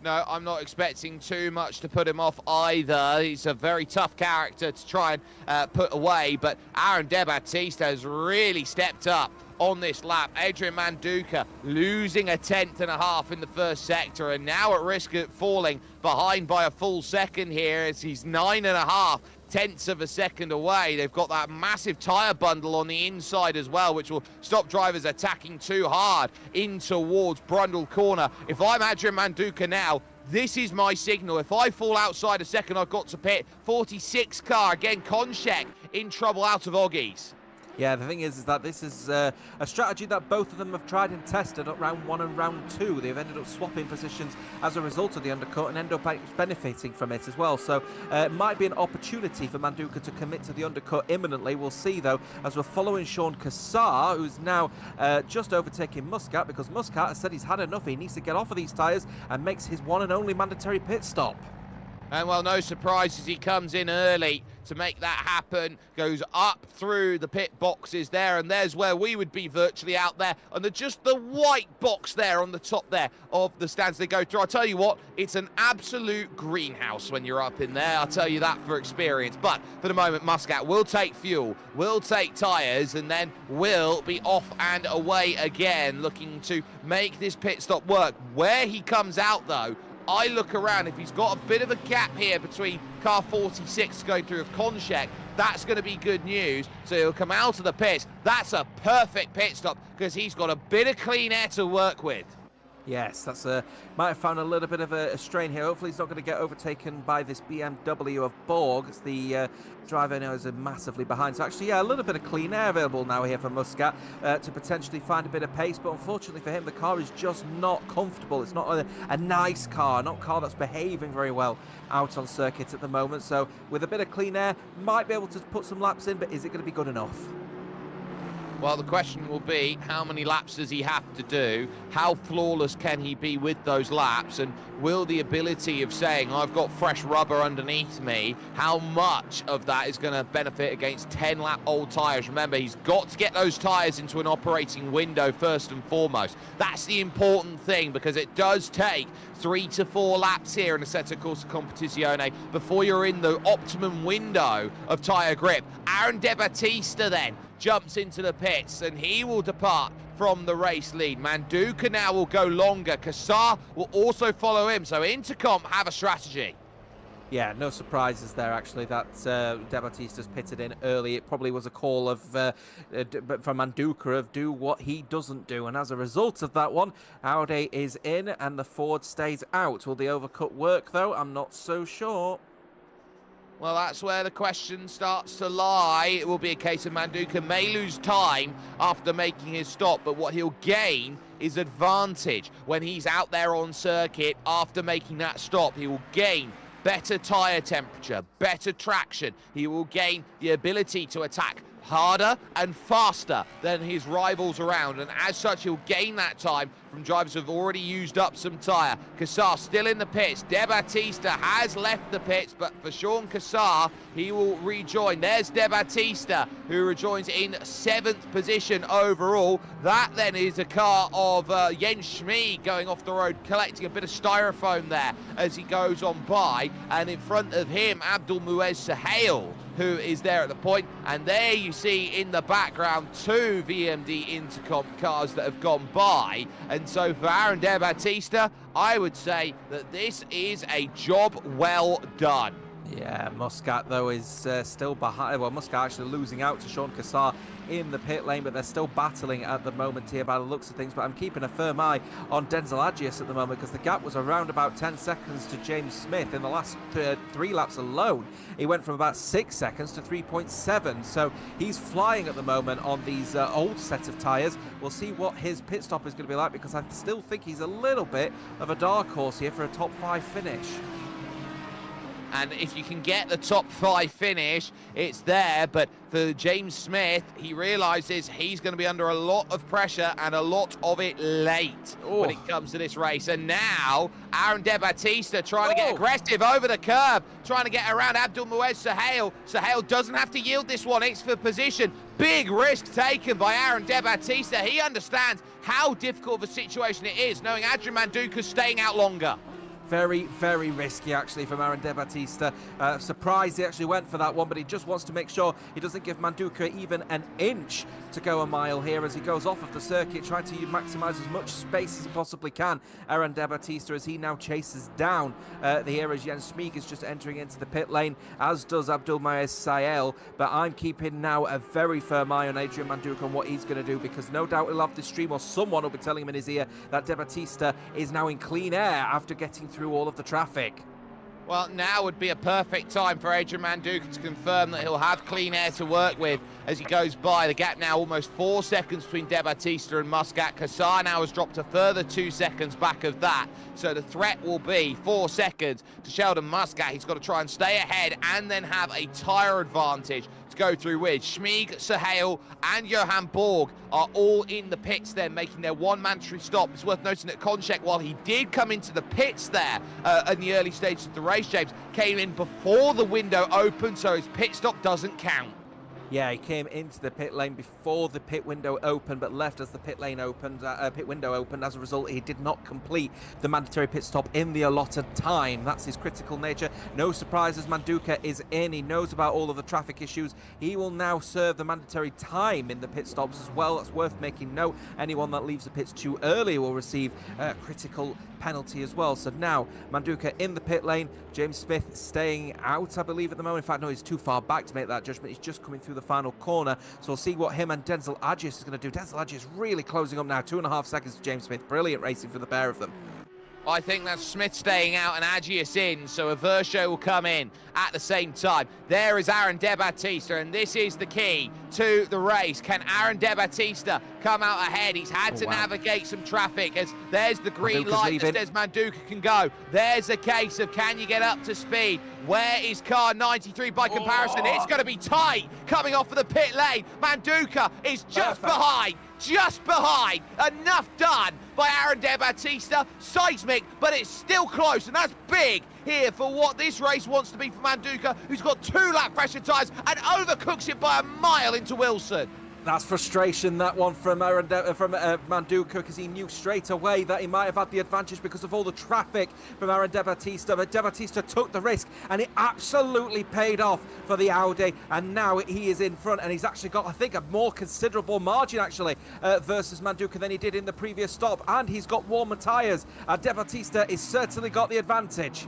No, I'm not expecting too much to put him off either. He's a very tough character to try and put away, but Aaron De Battista has really stepped up on this lap. Adrian Manduka losing a 10.5 in the first sector, and now at risk of falling behind by a full second here as he's 9.5 tenths of a second away. They've got that massive tyre bundle on the inside as well, which will stop drivers attacking too hard in towards Brundle Corner. If I'm Adrian Manduka now, this is my signal. If I fall outside a second, I've got to pit. 46 car, again, Konchek in trouble out of Oggies. Yeah, the thing is that this is a strategy that both of them have tried and tested at round 1 and round 2. They've ended up swapping positions as a result of the undercut and end up benefiting from it as well. So it might be an opportunity for Manduka to commit to the undercut imminently. We'll see, though, as we're following Sean Kassar, who's now just overtaking Muscat, because Muscat has said he's had enough. He needs to get off of these tyres and makes his one and only mandatory pit stop. And, well, no surprises, he comes in early to make that happen, goes up through the pit boxes there, and there's where we would be virtually out there, and just the white box there on the top there of the stands they go through. I'll tell you what, it's an absolute greenhouse when you're up in there, I'll tell you that for experience. But for the moment, Muscat will take fuel, will take tyres, and then will be off and away again, looking to make this pit stop work. Where he comes out, though, I look around, if he's got a bit of a gap here between car 46 going through of Konchek, that's going to be good news. So he'll come out of the pits. That's a perfect pit stop because he's got a bit of clean air to work with. Yes, that's might have found a little bit of a strain here. Hopefully he's not going to get overtaken by this BMW of Borg. It's the driver now is massively behind. So actually, yeah, a little bit of clean air available now here for Muscat to potentially find a bit of pace. But unfortunately for him, the car is just not comfortable. It's not a nice car, not a car that's behaving very well out on circuit at the moment. So with a bit of clean air, might be able to put some laps in, but is it going to be good enough? Well, the question will be, how many laps does he have to do? How flawless can he be with those laps? And will the ability of saying, I've got fresh rubber underneath me, how much of that is going to benefit against 10-lap-old tyres? Remember, he's got to get those tyres into an operating window first and foremost. That's the important thing, because it does take 3 to 4 laps here in a Assetto Corsa Competizione before you're in the optimum window of tyre grip. Aaron De Battista then jumps into the pits, and he will depart from the race lead. Manduka now will go longer. Kassar will also follow him. So Intercomp have a strategy. Yeah, no surprises there, actually, that De Battista's pitted in early. It probably was a call of from Manduka of do what he doesn't do. And as a result of that one, Audi is in and the Ford stays out. Will the overcut work, though? I'm not so sure. Well, that's where the question starts to lie. It will be a case of Manduka may lose time after making his stop, but what he'll gain is advantage when he's out there on circuit after making that stop. He will gain better tyre temperature, better traction. He will gain the ability to attack harder and faster than his rivals around, and as such he'll gain that time from drivers who have already used up some tyre. Cassar still in the pits. De Battista has left the pits, but for Sean Cassar, he will rejoin. There's De Battista, who rejoins in 7th position overall. That then is a car of Jens Schmid going off the road, collecting a bit of styrofoam there as he goes on by, and in front of him Abdul Muez Sahel, who is there at the point, and there you see in the background 2 VMD Intercomp cars that have gone by. And so for Aaron De Battista, I would say that this is a job well done. Yeah, Muscat, though, is still behind. Well, Muscat actually losing out to Sean Cassar in the pit lane, but they're still battling at the moment here by the looks of things. But I'm keeping a firm eye on Denzel Agius at the moment, because the gap was around about 10 seconds to James Smith in the last 3 laps alone. He went from about 6 seconds to 3.7, so he's flying at the moment on these old set of tyres. We'll see what his pit stop is going to be like, because I still think he's a little bit of a dark horse here for a top 5 finish. And if you can get the top 5 finish, it's there. But for James Smith, he realises he's going to be under a lot of pressure, and a lot of it late when it comes to this race. And now Aaron De Battista trying to get aggressive over the curb, trying to get around Abdul Muez Sahel. Sahel doesn't have to yield this one. It's for position. Big risk taken by Aaron De Battista. He understands how difficult of a situation it is, knowing Adrian Manduka's staying out longer. Very, very risky, actually, from Aaron De Battista. Surprised he actually went for that one, but he just wants to make sure he doesn't give Manduka even an inch to go a mile here as he goes off of the circuit, trying to maximise as much space as he possibly can. Aaron De Battista, as he now chases down the here as Jens Schmid is just entering into the pit lane, as does Abdul Muez Sahel. But I'm keeping now a very firm eye on Adrian Manduka and what he's going to do, because no doubt he'll have the stream, or someone will be telling him in his ear, that De Battista is now in clean air after getting through all of the traffic. Well, now would be a perfect time for Adrian Manduka to confirm that he'll have clean air to work with as he goes by. The gap now almost 4 seconds between De Battista and Muscat. Cassar now has dropped a further 2 seconds back of that. So the threat will be 4 seconds to Sheldon Muscat. He's got to try and stay ahead and then have a tyre advantage to go through with. Schmid, Sahel and Johan Borg are all in the pits there, making their one mandatory stop. It's worth noting that Konchek, while he did come into the pits there in the early stages of the race, James, came in before the window opened, so his pit stop doesn't count. Yeah, he came into the pit lane before the pit window opened, but left as the pit window opened. As a result, he did not complete the mandatory pit stop in the allotted time. That's his critical nature. No surprises, Manduka is in. He knows about all of the traffic issues. He will now serve the mandatory time in the pit stops as well. That's worth making note. Anyone that leaves the pits too early will receive a critical penalty as well. So now Manduka in the pit lane. James Smith staying out, I believe, at the moment. In fact, no, he's too far back to make that judgment. He's just coming through the final corner, so we'll see what him and Denzel Agius is going to do. Denzel Agius really closing up now, 2.5 seconds to James Smith. Brilliant racing for the pair of them. I think that's Smith staying out and Agius in, so a Verscho will come in at the same time. There is Aaron De Battista, and this is the key to the race. Can Aaron De Battista come out ahead? He's had to navigate some traffic, as there's the green light that says Manduka can go. There's a case of, can you get up to speed? Where is car 93 by comparison? It's going to be tight coming off of the pit lane. Manduka is just behind. Just behind. Enough done by Aaron De Battista. Seismic, but it's still close, and that's big here for what this race wants to be for Manduka, who's got 2-lap pressure tyres and overcooks it by a mile into Wilson. That's frustration, that one, from Manduka, because he knew straight away that he might have had the advantage because of all the traffic from Aaron De Battista. But De Battista took the risk, and it absolutely paid off for the Audi. And now he is in front, and he's actually got, I think, a more considerable margin, actually, versus Manduka than he did in the previous stop. And he's got warmer tyres. De Battista has certainly got the advantage.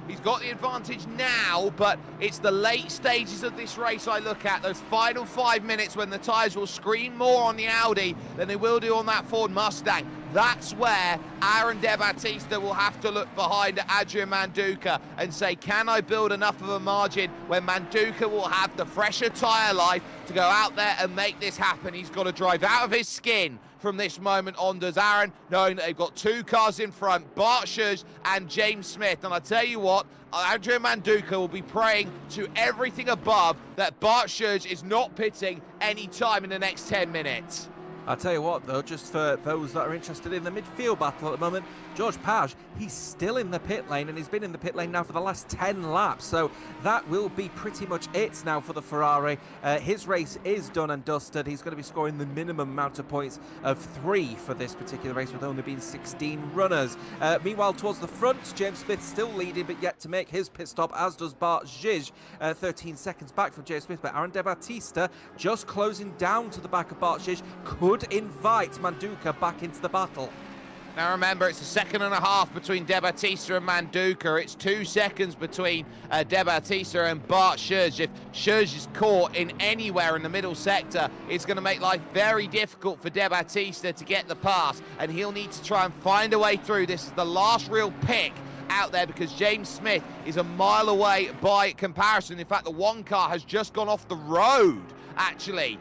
He's got the advantage now, but it's the late stages of this race I look at, those final 5 minutes when the tyres will scream more on the Audi than they will do on that Ford Mustang. that's where Aaron De Battista will have to look behind Adrian Manduca and say, can I build enough of a margin when Manduca will have the fresher tyre life to go out there and make this happen? He's got to drive out of his skin from this moment on, does Aaron, knowing that they've got two cars in front, Bart Schuj and James Smith. And I tell you what, Adrian Manduca will be praying to everything above that Bart Schuj is not pitting any time in the next 10 minutes. I'll tell you what, though, just for those that are interested in the midfield battle at the moment, George Page, he's still in the pit lane, and he's been in the pit lane now for the last 10 laps, so that will be pretty much it now for the Ferrari. His race is done and dusted. He's going to be scoring the minimum amount of points of 3 for this particular race, with only being 16 runners. Meanwhile, towards the front, James Smith still leading, but yet to make his pit stop, as does Bart Schuj, 13 seconds back from James Smith, but Aaron De Battista just closing down to the back of Bart Schuj could invite Manduca back into the battle. Now remember, it's a second and a half between De Battista and Manduca. It's 2 seconds between De Battista and Bart Schuj. If Schuj is caught in anywhere in the middle sector, it's going to make life very difficult for De Battista to get the pass, and he'll need to try and find a way through. This is the last real pick out there because James Smith is a mile away by comparison. In fact, the one car has just gone off the road actually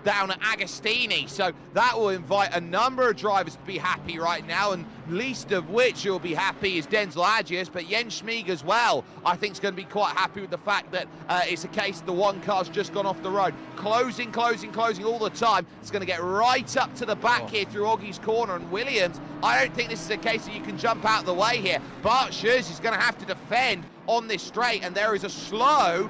down at Agostini, so that will invite a number of drivers to be happy right now, and least of which will be happy is Denzel Agius, but Jens Schmieg as well I think is going to be quite happy with the fact that it's a case the one car's just gone off the road, closing all the time. It's going to get right up to the back here through Oggie's corner, and Williams, I don't think this is a case that you can jump out of the way here. Bart Schuj is going to have to defend on this straight, and there is a slow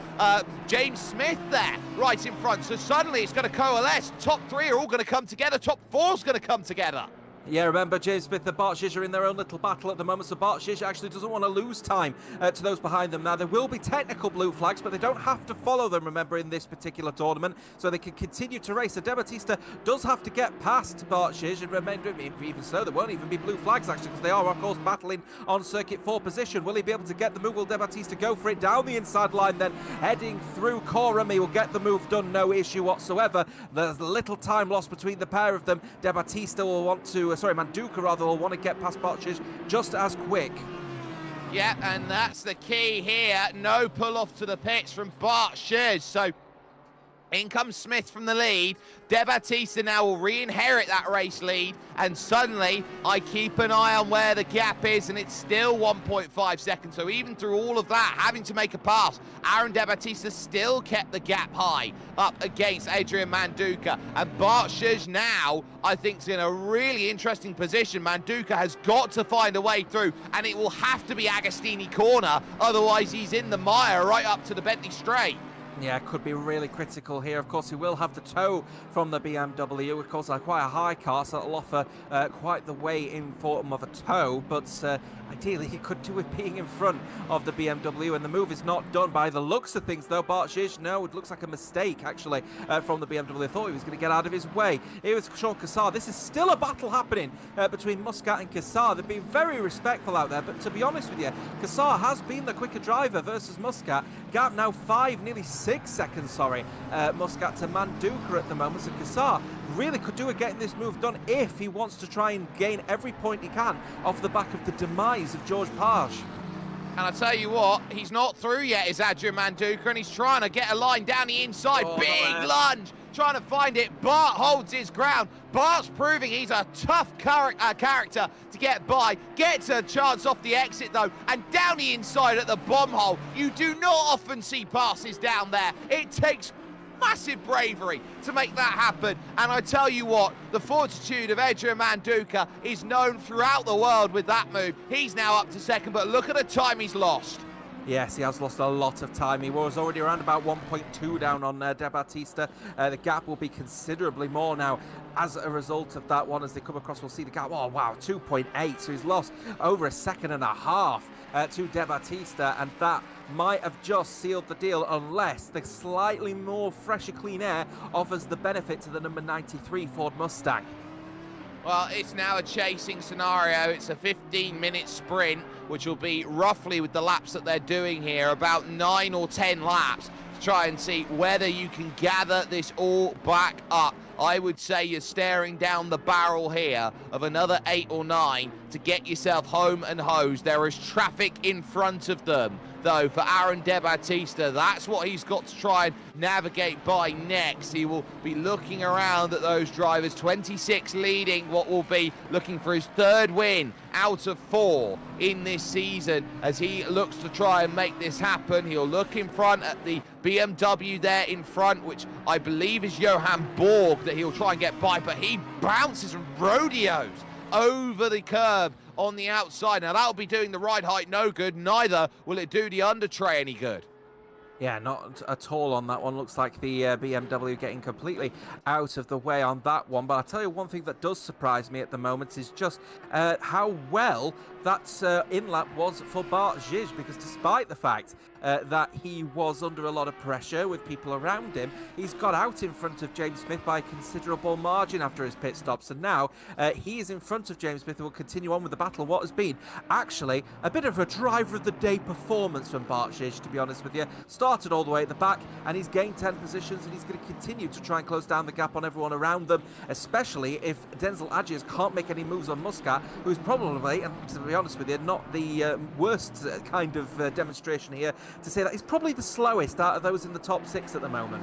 James Smith there right in front, so suddenly it's going to coalesce. Top 3 are all going to come together, top 4 is going to come together. Yeah, remember, James Smith and Bart Schuj are in their own little battle at the moment, so Bart Schuj actually doesn't want to lose time to those behind them. Now, there will be technical blue flags, but they don't have to follow them, remember, in this particular tournament, so they can continue to race. So De Battista does have to get past Bart Schuj, and remember, even so, there won't even be blue flags, actually, because they are, of course, battling on circuit 4 position. Will he be able to get the move? Will De Battista go for it down the inside line, then heading through Coram? He will get the move done, no issue whatsoever. There's little time lost between the pair of them. De Battista will want to, Manduca rather, will want to get past Bart Schuj just as quick. Yeah, and that's the key here. No pull off to the pits from Bart Schuj. So in comes Smith from the lead. De Battista now will re-inherit that race lead, and suddenly I keep an eye on where the gap is, and it's still 1.5 seconds. So even through all of that, having to make a pass, Aaron De Battista still kept the gap high up against Adrian Manduca. And Bart Schuj now, I think, is in a really interesting position. Manduca has got to find a way through, and it will have to be Agostini corner, otherwise he's in the mire right up to the Bentley straight. Yeah, could be really critical here. Of course, he will have the tow from the BMW. Of course, quite a high car, so that'll offer quite the way in form of a tow. But ideally, he could do with being in front of the BMW. And the move is not done by the looks of things, though. Bart Schuj, no, it looks like a mistake, actually, from the BMW. I thought he was going to get out of his way. Here is Sean Cassar. This is still a battle happening between Muscat and Cassar. They've been very respectful out there. But to be honest with you, Cassar has been the quicker driver versus Muscat. Gap now 5, nearly 6 seconds, Muscat to Manduca at the moment. So Cassar really could do with getting this move done if he wants to try and gain every point he can off the back of the demise of George Page. And I tell you what, he's not through yet, is Adrian Manduca, and he's trying to get a line down the inside. Big lunge, trying to find it. Bart holds his ground. Bart's proving he's a tough character to get by. Gets a chance off the exit, though, and down the inside at the bomb hole. You do not often see passes down there. It takes massive bravery to make that happen, and I tell you what, the fortitude of Adrian Manduca is known throughout the world with that move. He's now up to second, but look at the time he's lost. Yes, he has lost a lot of time. He was already around about 1.2 down on De Battista. The gap will be considerably more now as a result of that one. As they come across, we'll see the gap. Oh, wow, 2.8. So he's lost over a second and a half to De Battista, and that might have just sealed the deal unless the slightly more fresher clean air offers the benefit to the number 93 Ford Mustang. Well, it's now a chasing scenario. It's a 15-minute sprint, which will be roughly, with the laps that they're doing here, about 9 or 10 laps to try and see whether you can gather this all back up. I would say you're staring down the barrel here of another 8 or 9 to get yourself home and hosed. There is traffic in front of them, though, for Aaron De Battista. That's what he's got to try and navigate by next. He will be looking around at those drivers. 26 leading what will be looking for his 3rd win out of 4 in this season as he looks to try and make this happen. He'll look in front at the BMW there in front, which I believe is Johan Borg, that he'll try and get by, but he bounces and rodeos over the curb on the outside. Now that'll be doing the ride height no good, neither will it do the under tray any good. Yeah, not at all on that one. Looks like the BMW getting completely out of the way on that one. But I'll tell you one thing that does surprise me at the moment is just how well that in-lap was for Bart Gij, because despite the fact that he was under a lot of pressure with people around him, he's got out in front of James Smith by a considerable margin after his pit stops, and now he is in front of James Smith and will continue on with the battle. What has been actually a bit of a driver of the day performance from Bart Gij, to be honest with you. Started all the way at the back and he's gained 10 positions, and he's going to continue to try and close down the gap on everyone around them, especially if Denzel Adjias can't make any moves on Muscat, who's probably, and to be honest with you, not the worst kind of demonstration here to say that he's probably the slowest out of those in the top 6 at the moment.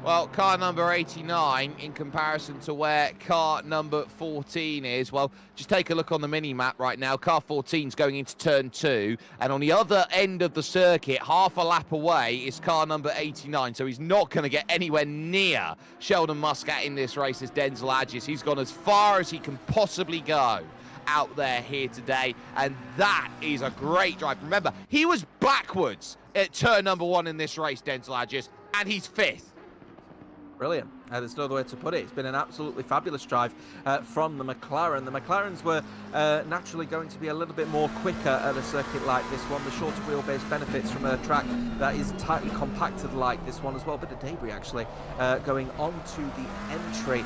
Well, car number 89 in comparison to where car number 14 is. Well, just take a look on the mini-map right now. Car 14's going into turn 2. And on the other end of the circuit, half a lap away, is car number 89. So he's not going to get anywhere near Sheldon Muscat in this race as Denzel Adjias. He's gone as far as he can possibly go out there here today. And that is a great drive. Remember, he was backwards at turn number 1 in this race, Denzel Adjias, and he's 5th. Brilliant. There's no other way to put it. It's been an absolutely fabulous drive from the McLaren. The McLarens were naturally going to be a little bit more quicker at a circuit like this one. The shorter wheelbase benefits from a track that is tightly compacted like this one as well. A bit of debris actually going onto the entry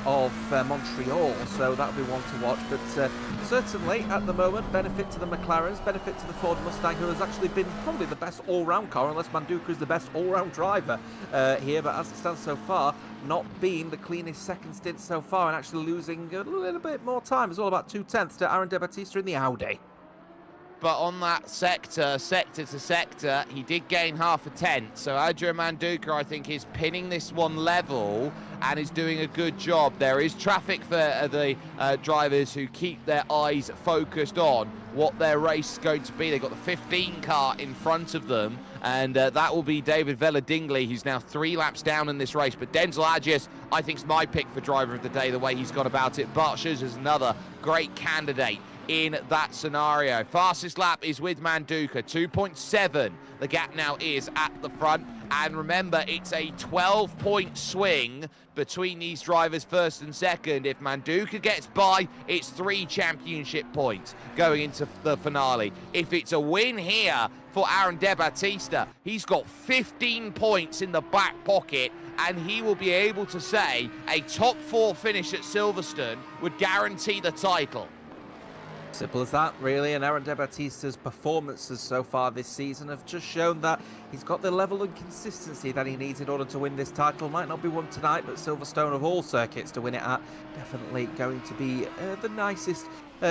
of Montreal, so that'll be one to watch. But certainly at the moment, benefit to the McLarens, benefit to the Ford Mustang, who has actually been probably the best all-round car, unless Manduka is the best all-round driver here. But as it stands so far, not being the cleanest second stint so far, and actually losing a little bit more time. It's all about 2/10 to Aaron De Battista in the Audi. But on that sector to sector, he did gain half a tenth. So Adrian Manduka, I think, is pinning this one level and is doing a good job. There is traffic for the drivers who keep their eyes focused on what their race is going to be. They've got the 15 car in front of them, and that will be David Vella-Dingley, who's now 3 laps down in this race. But Denzel Adjias, I think, is my pick for driver of the day, the way he's gone about it. Bart Gij is another great candidate in that scenario. Fastest lap is with Manduka, 2.7. The gap now is at the front. And remember, it's a 12-point swing between these drivers first and second. If Manduka gets by, it's 3 championship points going into the finale. If it's a win here for Aaron De Battista, he's got 15 points in the back pocket, and he will be able to say a top 4 finish at Silverstone would guarantee the title. Simple as that, really. And Aaron De Battista's performances so far this season have just shown that he's got the level and consistency that he needs in order to win this title. Might not be won tonight, but Silverstone of all circuits to win it at, definitely going to be the nicest,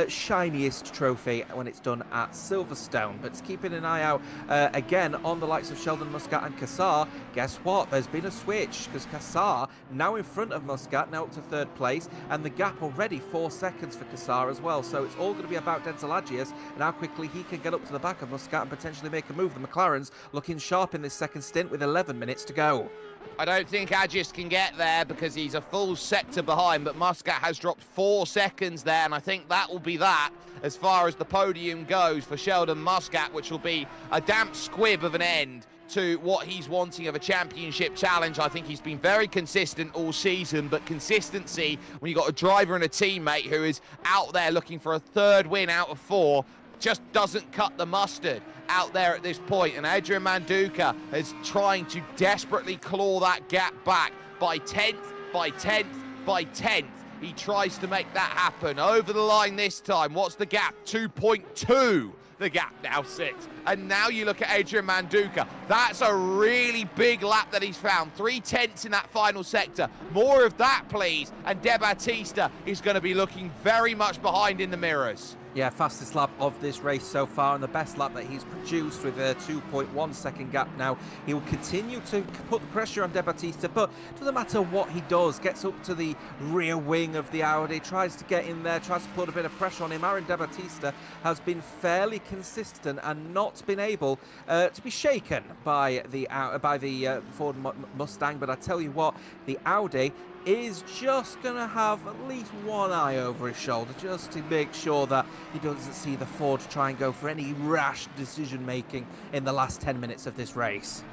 shiniest trophy when it's done at Silverstone. But keeping an eye out again on the likes of Sheldon Muscat and Cassar. Guess what? There's been a switch, because Cassar now in front of Muscat, now up to 3rd place, and the gap already 4 seconds for Cassar as well. So it's all going to be about Denzel Adjias and how quickly he can get up to the back of Muscat and potentially make a move. The McLarens looking sharp in this second stint with 11 minutes to go. I don't think Adjias can get there because he's a full sector behind, but Muscat has dropped 4 seconds there, and I think that will be that as far as the podium goes for Sheldon Muscat, which will be a damp squib of an end to what he's wanting of a championship challenge. I think he's been very consistent all season, but consistency when you've got a driver and a teammate who is out there looking for a 3rd win out of 4 just doesn't cut the mustard out there at this point. And Adrian Manduka is trying to desperately claw that gap back by 10th, by 10th, by 10th. He tries to make that happen. Over the line this time. What's the gap? 2.2. the gap now 6. And now you look at Adrian Manduka. That's a really big lap that he's found. 3/10 in that final sector. More of that, please. And De Battista is going to be looking very much behind in the mirrors. Yeah, fastest lap of this race so far and the best lap that he's produced with a 2.1 second gap now. He will continue to put the pressure on De Battista, but doesn't matter what he does, gets up to the rear wing of the Audi, tries to get in there, tries to put a bit of pressure on him. Aaron De Battista has been fairly consistent and not been able to be shaken by the Ford Mustang, but I tell you what, the Audi is just going to have at least one eye over his shoulder just to make sure that he doesn't see the Ford try and go for any rash decision making in the last 10 minutes of this race.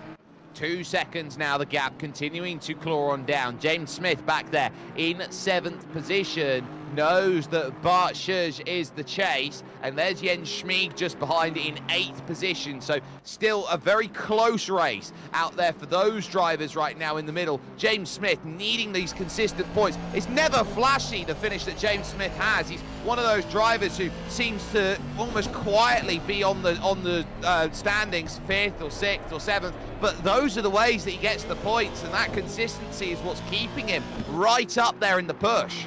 2 seconds now, the gap continuing to claw on down. James Smith back there in 7th position, knows that Bart Schuj is the chase, and there's Jens Schmieg just behind it in 8th position. So still a very close race out there for those drivers right now in the middle. James Smith needing these consistent points. It's never flashy, the finish that James Smith has. He's one of those drivers who seems to almost quietly be on the standings, 5th or 6th or 7th, but those are the ways that he gets the points, and that consistency is what's keeping him right up there in the push.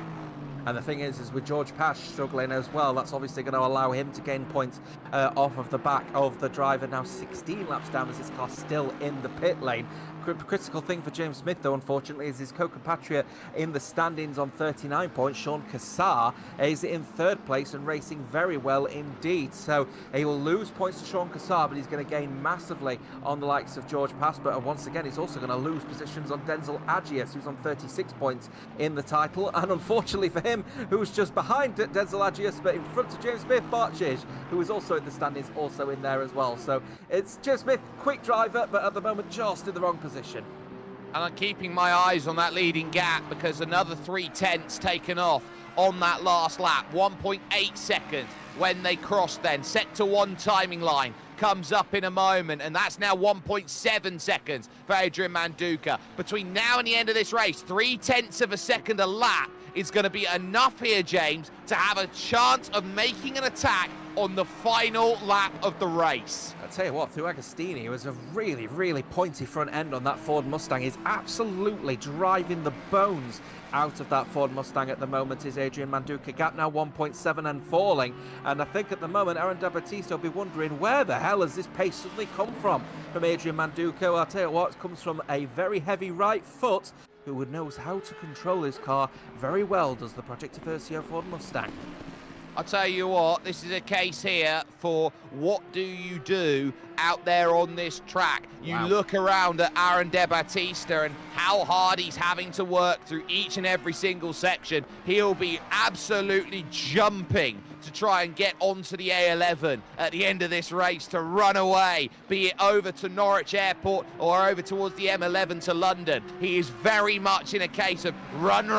And the thing is with George Pash struggling as well, that's obviously going to allow him to gain points off of the back of the driver. Now 16 laps down as his car still in the pit lane. Critical thing for James Smith, though, unfortunately, is his co-compatriot in the standings on 39 points, Sean Cassar, is in 3rd place and racing very well indeed. So he will lose points to Sean Cassar, but he's going to gain massively on the likes of George Pass. But once again, he's also going to lose positions on Denzel Agius, who's on 36 points in the title. And unfortunately for him, who's just behind Denzel Agius, but in front of James Smith, Bart Schuj, who is also in the standings, also in there as well. So it's James Smith, quick driver, but at the moment just in the wrong position. And I'm keeping my eyes on that leading gap because another 3/10 taken off on that last lap. 1.8 seconds when they cross then. Sector 1 timing line comes up in a moment, and that's now 1.7 seconds for Adrian Manduka. Between now and the end of this race, 0.3 of a second a lap is going to be enough here, James, to have a chance of making an attack on the final lap of the race. I tell you what, through Agostini, it was a really, really pointy front end on that Ford Mustang. He's absolutely driving the bones out of that Ford Mustang at the moment. Is Adrian Manduka. Gap now 1.7 and falling. And I think at the moment, Aaron De Battista will be wondering, where the hell has this pace suddenly come from Adrian Manduka? Well, I'll tell you what, it comes from a very heavy right foot, who knows how to control his car very well, does the Project Versio Ford Mustang. I'll tell you what, this is a case here for what do you do out there on this track. You look around at Aaron De Battista and how hard he's having to work through each and every single section. He'll be absolutely jumping to try and get onto the A11 at the end of this race to run away, be it over to Norwich Airport or over towards the M11 to London. He is very much in a case of run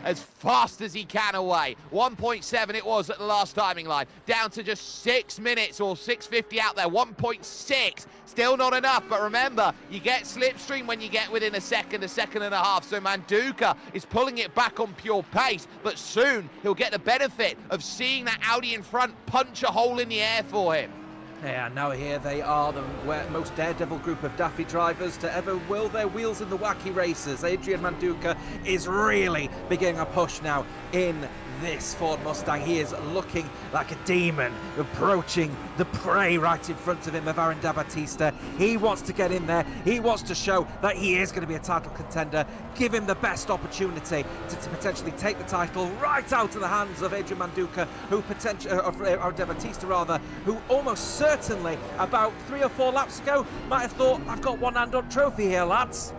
as fast as he can away. 1.7 it was at the last timing line, down to just 6 minutes or 6:50 out there. 1.6, still not enough, but remember, you get slipstream when you get within a second and a half, so Manduka is pulling it back on pure pace, but soon he'll get the benefit of seeing that Audi in front punch a hole in the air for him. Yeah, now here they are, the most daredevil group of daffy drivers to ever whirl their wheels in the wacky races. Adrian Manduka is really beginning a push now in this Ford Mustang. He is looking like a demon approaching the prey right in front of him of Aaron De Battista. He wants to get in there. He wants to show that he is going to be a title contender. Give him the best opportunity to potentially take the title right out of the hands of Adrian Manduka, who Aaron De Battista rather, who almost certainly about 3 or 4 laps ago might have thought, I've got one hand on trophy here, lads.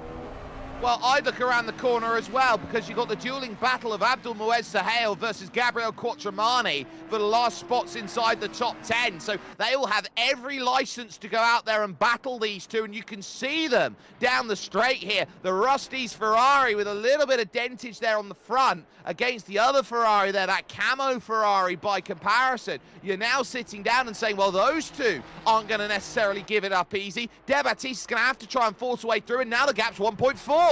Well, I look around the corner as well, because you've got the dueling battle of Abdul Muez Sahel versus Gabriel Quattramani for the last spots inside the top 10. So they will have every license to go out there and battle these two, and you can see them down the straight here. The Rusty's Ferrari with a little bit of dentage there on the front against the other Ferrari there, that camo Ferrari by comparison. You're now sitting down and saying, well, those two aren't going to necessarily give it up easy. De Battista's going to have to try and force a way through, and now the gap's 1.4.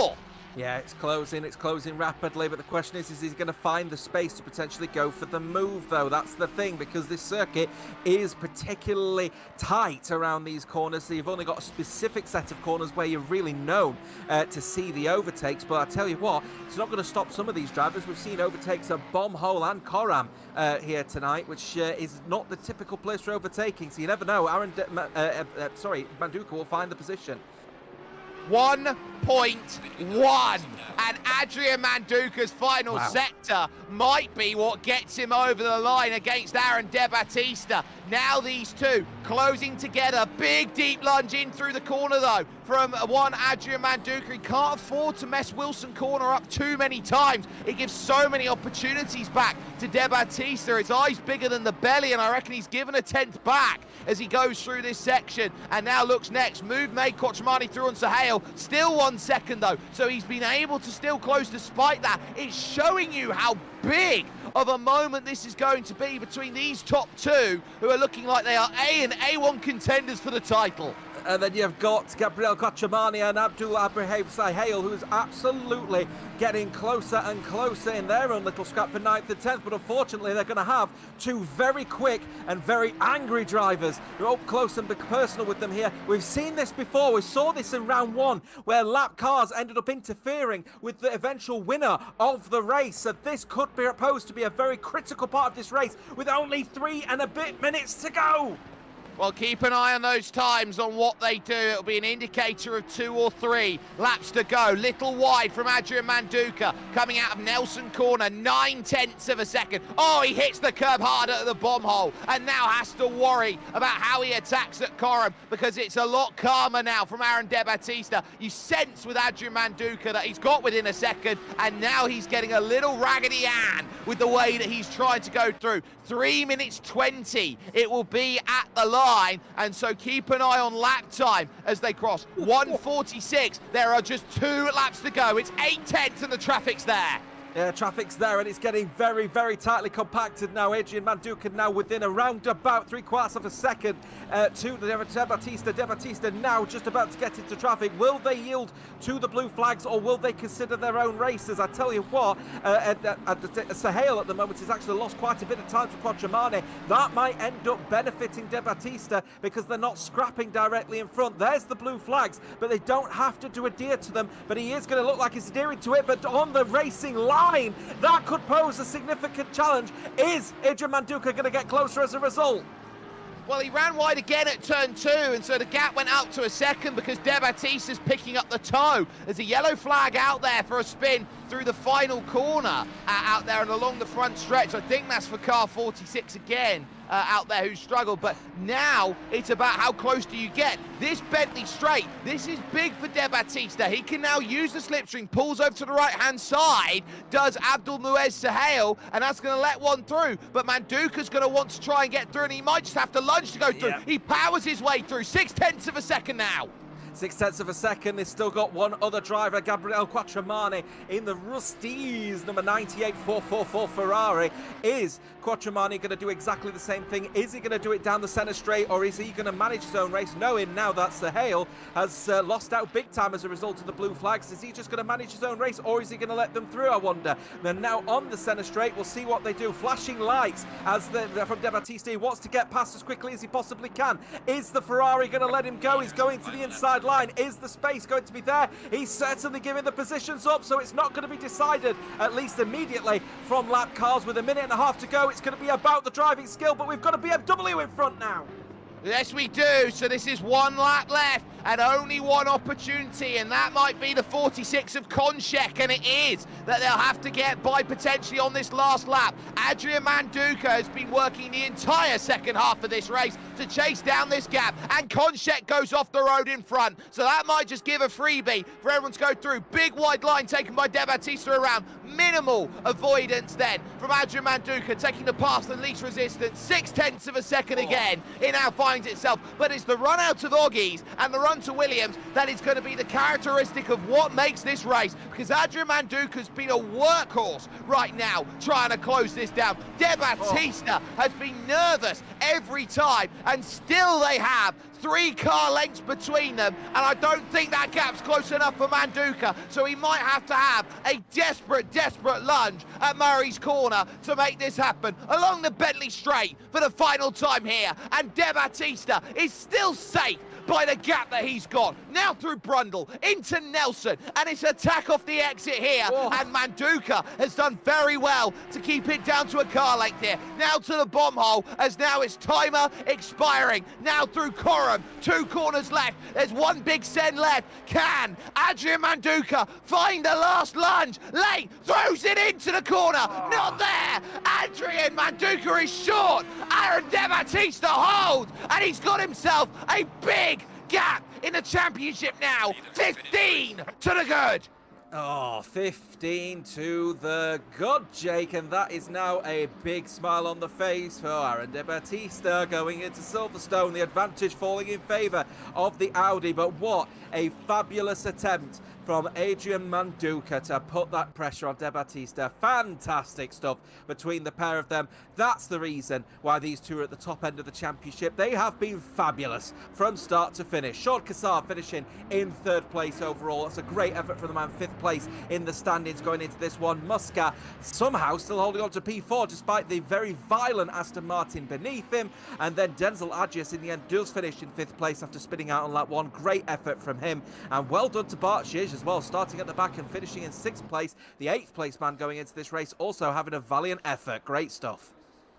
Yeah, it's closing rapidly, but the question is he going to find the space to potentially go for the move, though? That's the thing, because this circuit is particularly tight around these corners, so you've only got a specific set of corners where you're really known to see the overtakes, but I tell you what, it's not going to stop some of these drivers. We've seen overtakes at Bombhole and Coram here tonight, which is not the typical place for overtaking, so you never know. Manduka will find the position. 1.1, and Adrian Manduka's final sector might be what gets him over the line against Aaron De Battista. Now these two closing together. Big deep lunge in through the corner though from one Adrian Manduka. He can't afford to mess Wilson Corner up too many times. It gives so many opportunities back to De Battista. His eye's bigger than the belly, and I reckon he's given a 10th back as he goes through this section. And now looks next. Move made, Quattromani through on Sahel. Still 1 second though, so he's been able to still close despite that. It's showing you how big of a moment this is going to be between these top two, who are looking like they are A and A1 contenders for the title. And then you've got Gabriel Quattromani and Abdul Abraham Sahel, who's absolutely getting closer and closer in their own little scrap for 9th and 10th. But unfortunately, they're going to have two very quick and very angry drivers. We're up close and personal with them here. We've seen this before. We saw this in round 1, where lap cars ended up interfering with the eventual winner of the race. So this could be supposed to be a very critical part of this race, with only 3 and a bit minutes to go. Well, keep an eye on those times, on what they do. It'll be an indicator of 2 or 3 laps to go. Little wide from Adrian Manduka coming out of Nelson Corner, 9/10 of a second. Oh, he hits the curb hard at the bomb hole and now has to worry about how he attacks at Coram, because it's a lot calmer now from Aaron De Battista. You sense with Adrian Manduka that he's got within a second, and now he's getting a little Raggedy Ann with the way that he's trying to go through. 3 minutes 20 it will be at the line, and so keep an eye on lap time as they cross. 1:46, there are just 2 laps to go. It's 8/10 and the traffic's there. Yeah, traffic's there, and it's getting very, very tightly compacted now. Adrian Manduka now within around about 3/4 of a second to De Battista. De Battista now just about to get into traffic. Will they yield to the blue flags, or will they consider their own races? I tell you what, Sahel at the moment has actually lost quite a bit of time to Quattromani. That might end up benefiting De Battista, because they're not scrapping directly in front. There's the blue flags, but they don't have to adhere to them. But he is going to look like he's adhering to it, but on the racing line, that could pose a significant challenge. Is Adrian Manduka going to get closer as a result? Well, he ran wide again at turn 2, and so the gap went up to a second because De Battista's picking up the toe. There's a yellow flag out there for a spin through the final corner out there and along the front stretch. I think that's for car 46 again. Out there who struggled, but now it's about how close do you get. This Bentley straight, this is big for De Battista. He can now use the slipstream, pulls over to the right-hand side, does Abdul Muez Sahel, and that's going to let one through, but Manduka's going to want to try and get through, and he might just have to lunge to go through. Yeah. He powers his way through, 6/10 of a second now. 6/10 of a second. They've still got one other driver, Gabriel Quattromani, in the Rusties number 98444 Ferrari. Is Quattromani going to do exactly the same thing? Is he going to do it down the centre straight, or is he going to manage his own race, knowing now that Sahel has lost out big time as a result of the blue flags? Is he just going to manage his own race, or is he going to let them through, I wonder? Then now on the centre straight, we'll see what they do. Flashing lights as from De Battista. He wants to get past as quickly as he possibly can. Is the Ferrari going to let him go? He's going to the inside line. Is the space going to be there? He's certainly giving the positions up, so it's not going to be decided, at least immediately, from lap cars. With a minute and a half to go, it's going to be about the driving skill, but we've got a BMW in front now. Yes, we do. So this is 1 lap left and only 1 opportunity, and that might be the 46 of Konchek, and it is that they'll have to get by potentially on this last lap. Adrian Manduka has been working the entire second half of this race to chase down this gap, and Konchek goes off the road in front, so that might just give a freebie for everyone to go through. Big wide line taken by De Battista around. Minimal avoidance then from Adrian Manduka, taking the path of least resistance. 6/10 of a second again. It now finds itself, but it's the run out of Oggies and the run Hunter Williams that is going to be the characteristic of what makes this race, because Adrian Manduka's been a workhorse right now trying to close this down. De Battista has been nervous every time, and still they have 3 car lengths between them, and I don't think that gap's close enough for Manduka, so he might have to have a desperate lunge at Murray's corner to make this happen. Along the Bentley straight for the final time here, and De Battista is still safe by the gap that he's got. Now through Brundle, into Nelson, and it's attack off the exit here, and Manduka has done very well to keep it down to a car length here. Now to the bomb hole, as now it's timer expiring. Now through Coram, 2 corners left. There's 1 big send left. Can Adrian Manduka find the last lunge? Late, throws it into the corner. Not there. Adrian Manduka is short. Aaron De Battista holds, and he's got himself a big gap in the championship now. 15 to the good. Oh, 15 to the good, Jake, and that is now a big smile on the face for Aaron De Battista going into Silverstone. The advantage falling in favour of the Audi, but what a fabulous attempt from Adrian Manduka to put that pressure on De Battista. Fantastic stuff between the pair of them. That's the reason why these two are at the top end of the championship. They have been fabulous from start to finish. Sean Cassar finishing in 3rd place overall. That's a great effort from the man, 5th place in the standings going into this one. Muscat somehow still holding on to P4 despite the very violent Aston Martin beneath him. And then Denzel Adjias in the end does finish in 5th place after spinning out on lap 1. Great effort from him. And well done to Bart Shish as well, starting at the back and finishing in 6th place. The 8th place man going into this race also having a valiant effort. Great stuff.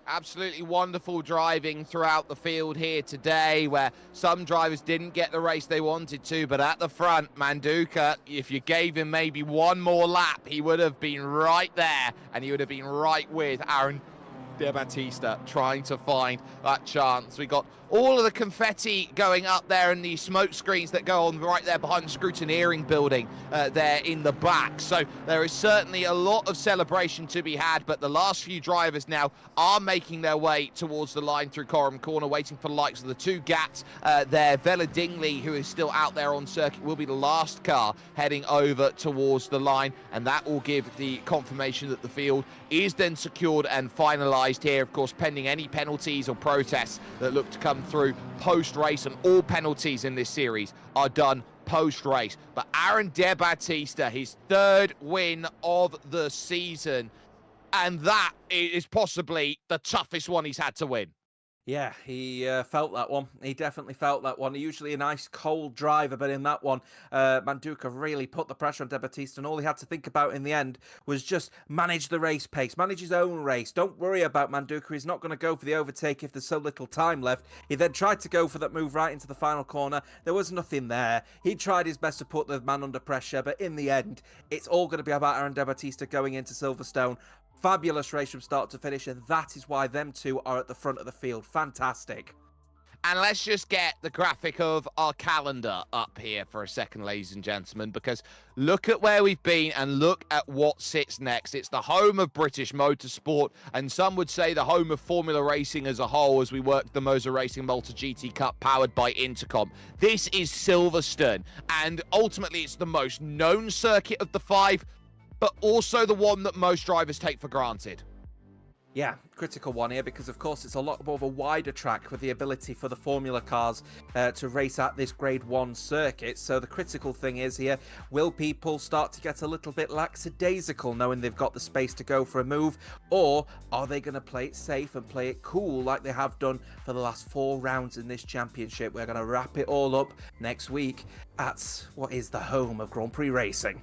Absolutely wonderful driving throughout the field here today, where some drivers didn't get the race they wanted to, but at the front, Manduka, if you gave him maybe 1 more lap, he would have been right there, and he would have been right with Aaron De Battista trying to find that chance. We got all of the confetti going up there and the smoke screens that go on right there behind the scrutineering building there in the back. So there is certainly a lot of celebration to be had, but the last few drivers now are making their way towards the line through Coram Corner, waiting for the likes of the 2 Gats there. Vela Dingley, who is still out there on circuit, will be the last car heading over towards the line, and that will give the confirmation that the field is then secured and finalised here, of course, pending any penalties or protests that look to come through post-race, and all penalties in this series are done post-race. But Aaron De Battista, his 3rd win of the season, and that is possibly the toughest one he's had to win. Yeah, he felt that one. He definitely felt that one. Usually a nice cold driver, but in that one, Manduka really put the pressure on De Battista, and all he had to think about in the end was just manage the race pace, manage his own race. Don't worry about Manduka. He's not going to go for the overtake if there's so little time left. He then tried to go for that move right into the final corner. There was nothing there. He tried his best to put the man under pressure, but in the end, it's all going to be about Aaron De Battista going into Silverstone. Fabulous race from start to finish, and that is why them two are at the front of the field. Fantastic. And let's just get the graphic of our calendar up here for a second, ladies and gentlemen, because look at where we've been and look at what sits next. It's the home of British motorsport, and some would say the home of Formula Racing as a whole, as we work the MOZA Racing Malta GT Cup powered by Intercomp. This is Silverstone, and ultimately it's the most known circuit of the 5, but also the one that most drivers take for granted. Yeah, critical one here because, of course, it's a lot more of a wider track with the ability for the Formula cars to race at this Grade 1 circuit. So the critical thing is here, will people start to get a little bit lackadaisical knowing they've got the space to go for a move, or are they going to play it safe and play it cool like they have done for the last 4 rounds in this championship? We're going to wrap it all up next week at what is the home of Grand Prix Racing.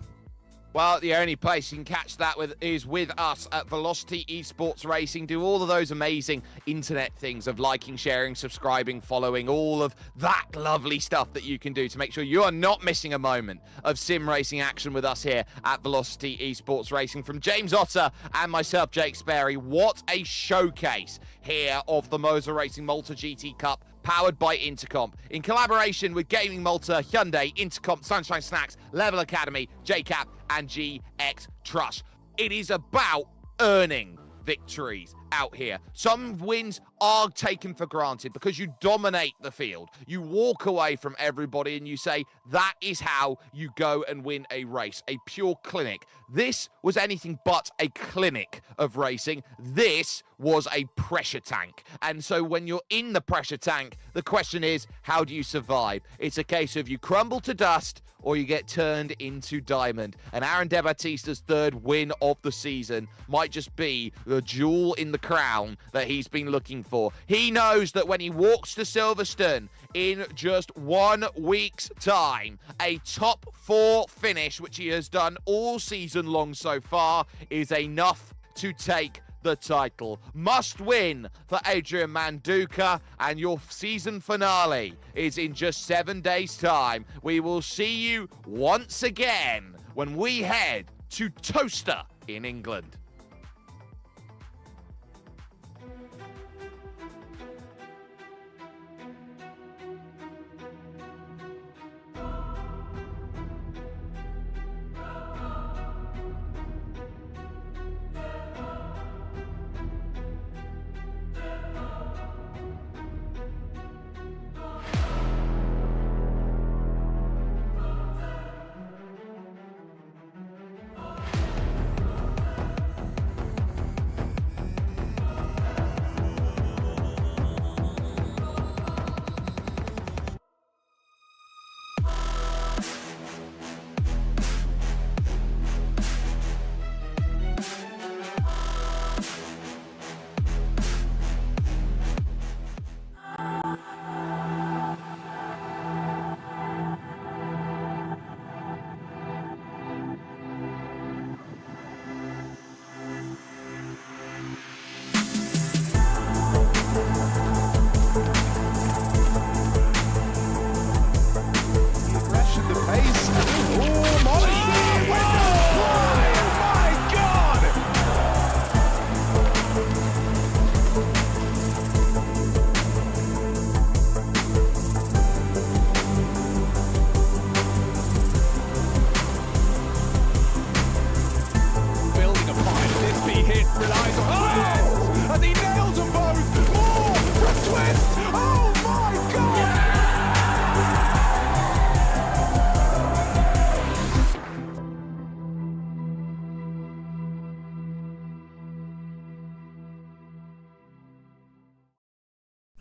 Well, the only place you can catch that is with us at Velocity Esports Racing. Do all of those amazing internet things of liking, sharing, subscribing, following, all of that lovely stuff that you can do to make sure you are not missing a moment of sim racing action with us here at Velocity Esports Racing. From James Otter and myself, Jake Sperry, what a showcase here of the MOZA Racing Malta GT Cup, powered by Intercomp, in collaboration with GamingMalta, Hyundai, Intercomp, Sunshine Snacks, Level Academy, JACAP, and GX Trust. It is about earning victories out here. Some wins are taken for granted because you dominate the field. You walk away from everybody and you say, that is how you go and win a race, a pure clinic. This was anything but a clinic of racing. This was a pressure tank. And so when you're in the pressure tank, the question is, how do you survive? It's a case of you crumble to dust or you get turned into diamond. And Aaron De Baptista's third win of the season might just be the jewel in the crown that he's been looking for. He knows that when he walks to Silverstone in just 1 week's time, a top 4 finish, which he has done all season long so far, is enough to take the title. Must win for Adrian Manduka, and your season finale is in just 7 days' time. We will see you once again when we head to Toaster in England.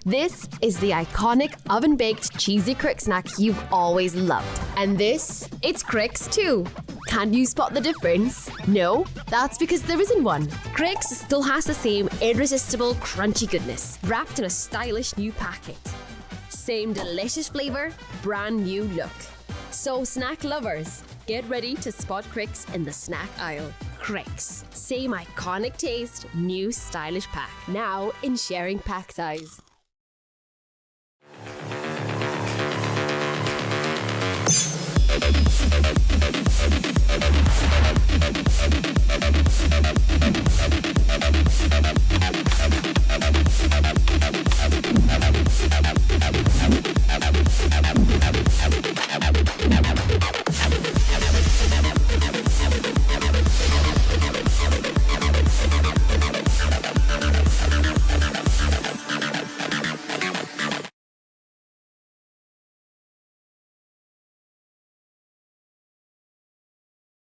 This is the iconic oven-baked cheesy crick snack you've always loved. And this, it's Cricks too. Can you spot the difference? No? That's because there isn't one. Cricks still has the same irresistible crunchy goodness, wrapped in a stylish new packet. Same delicious flavour, brand new look. So snack lovers, get ready to spot Cricks in the snack aisle. Cricks, same iconic taste, new stylish pack. Now in sharing pack size.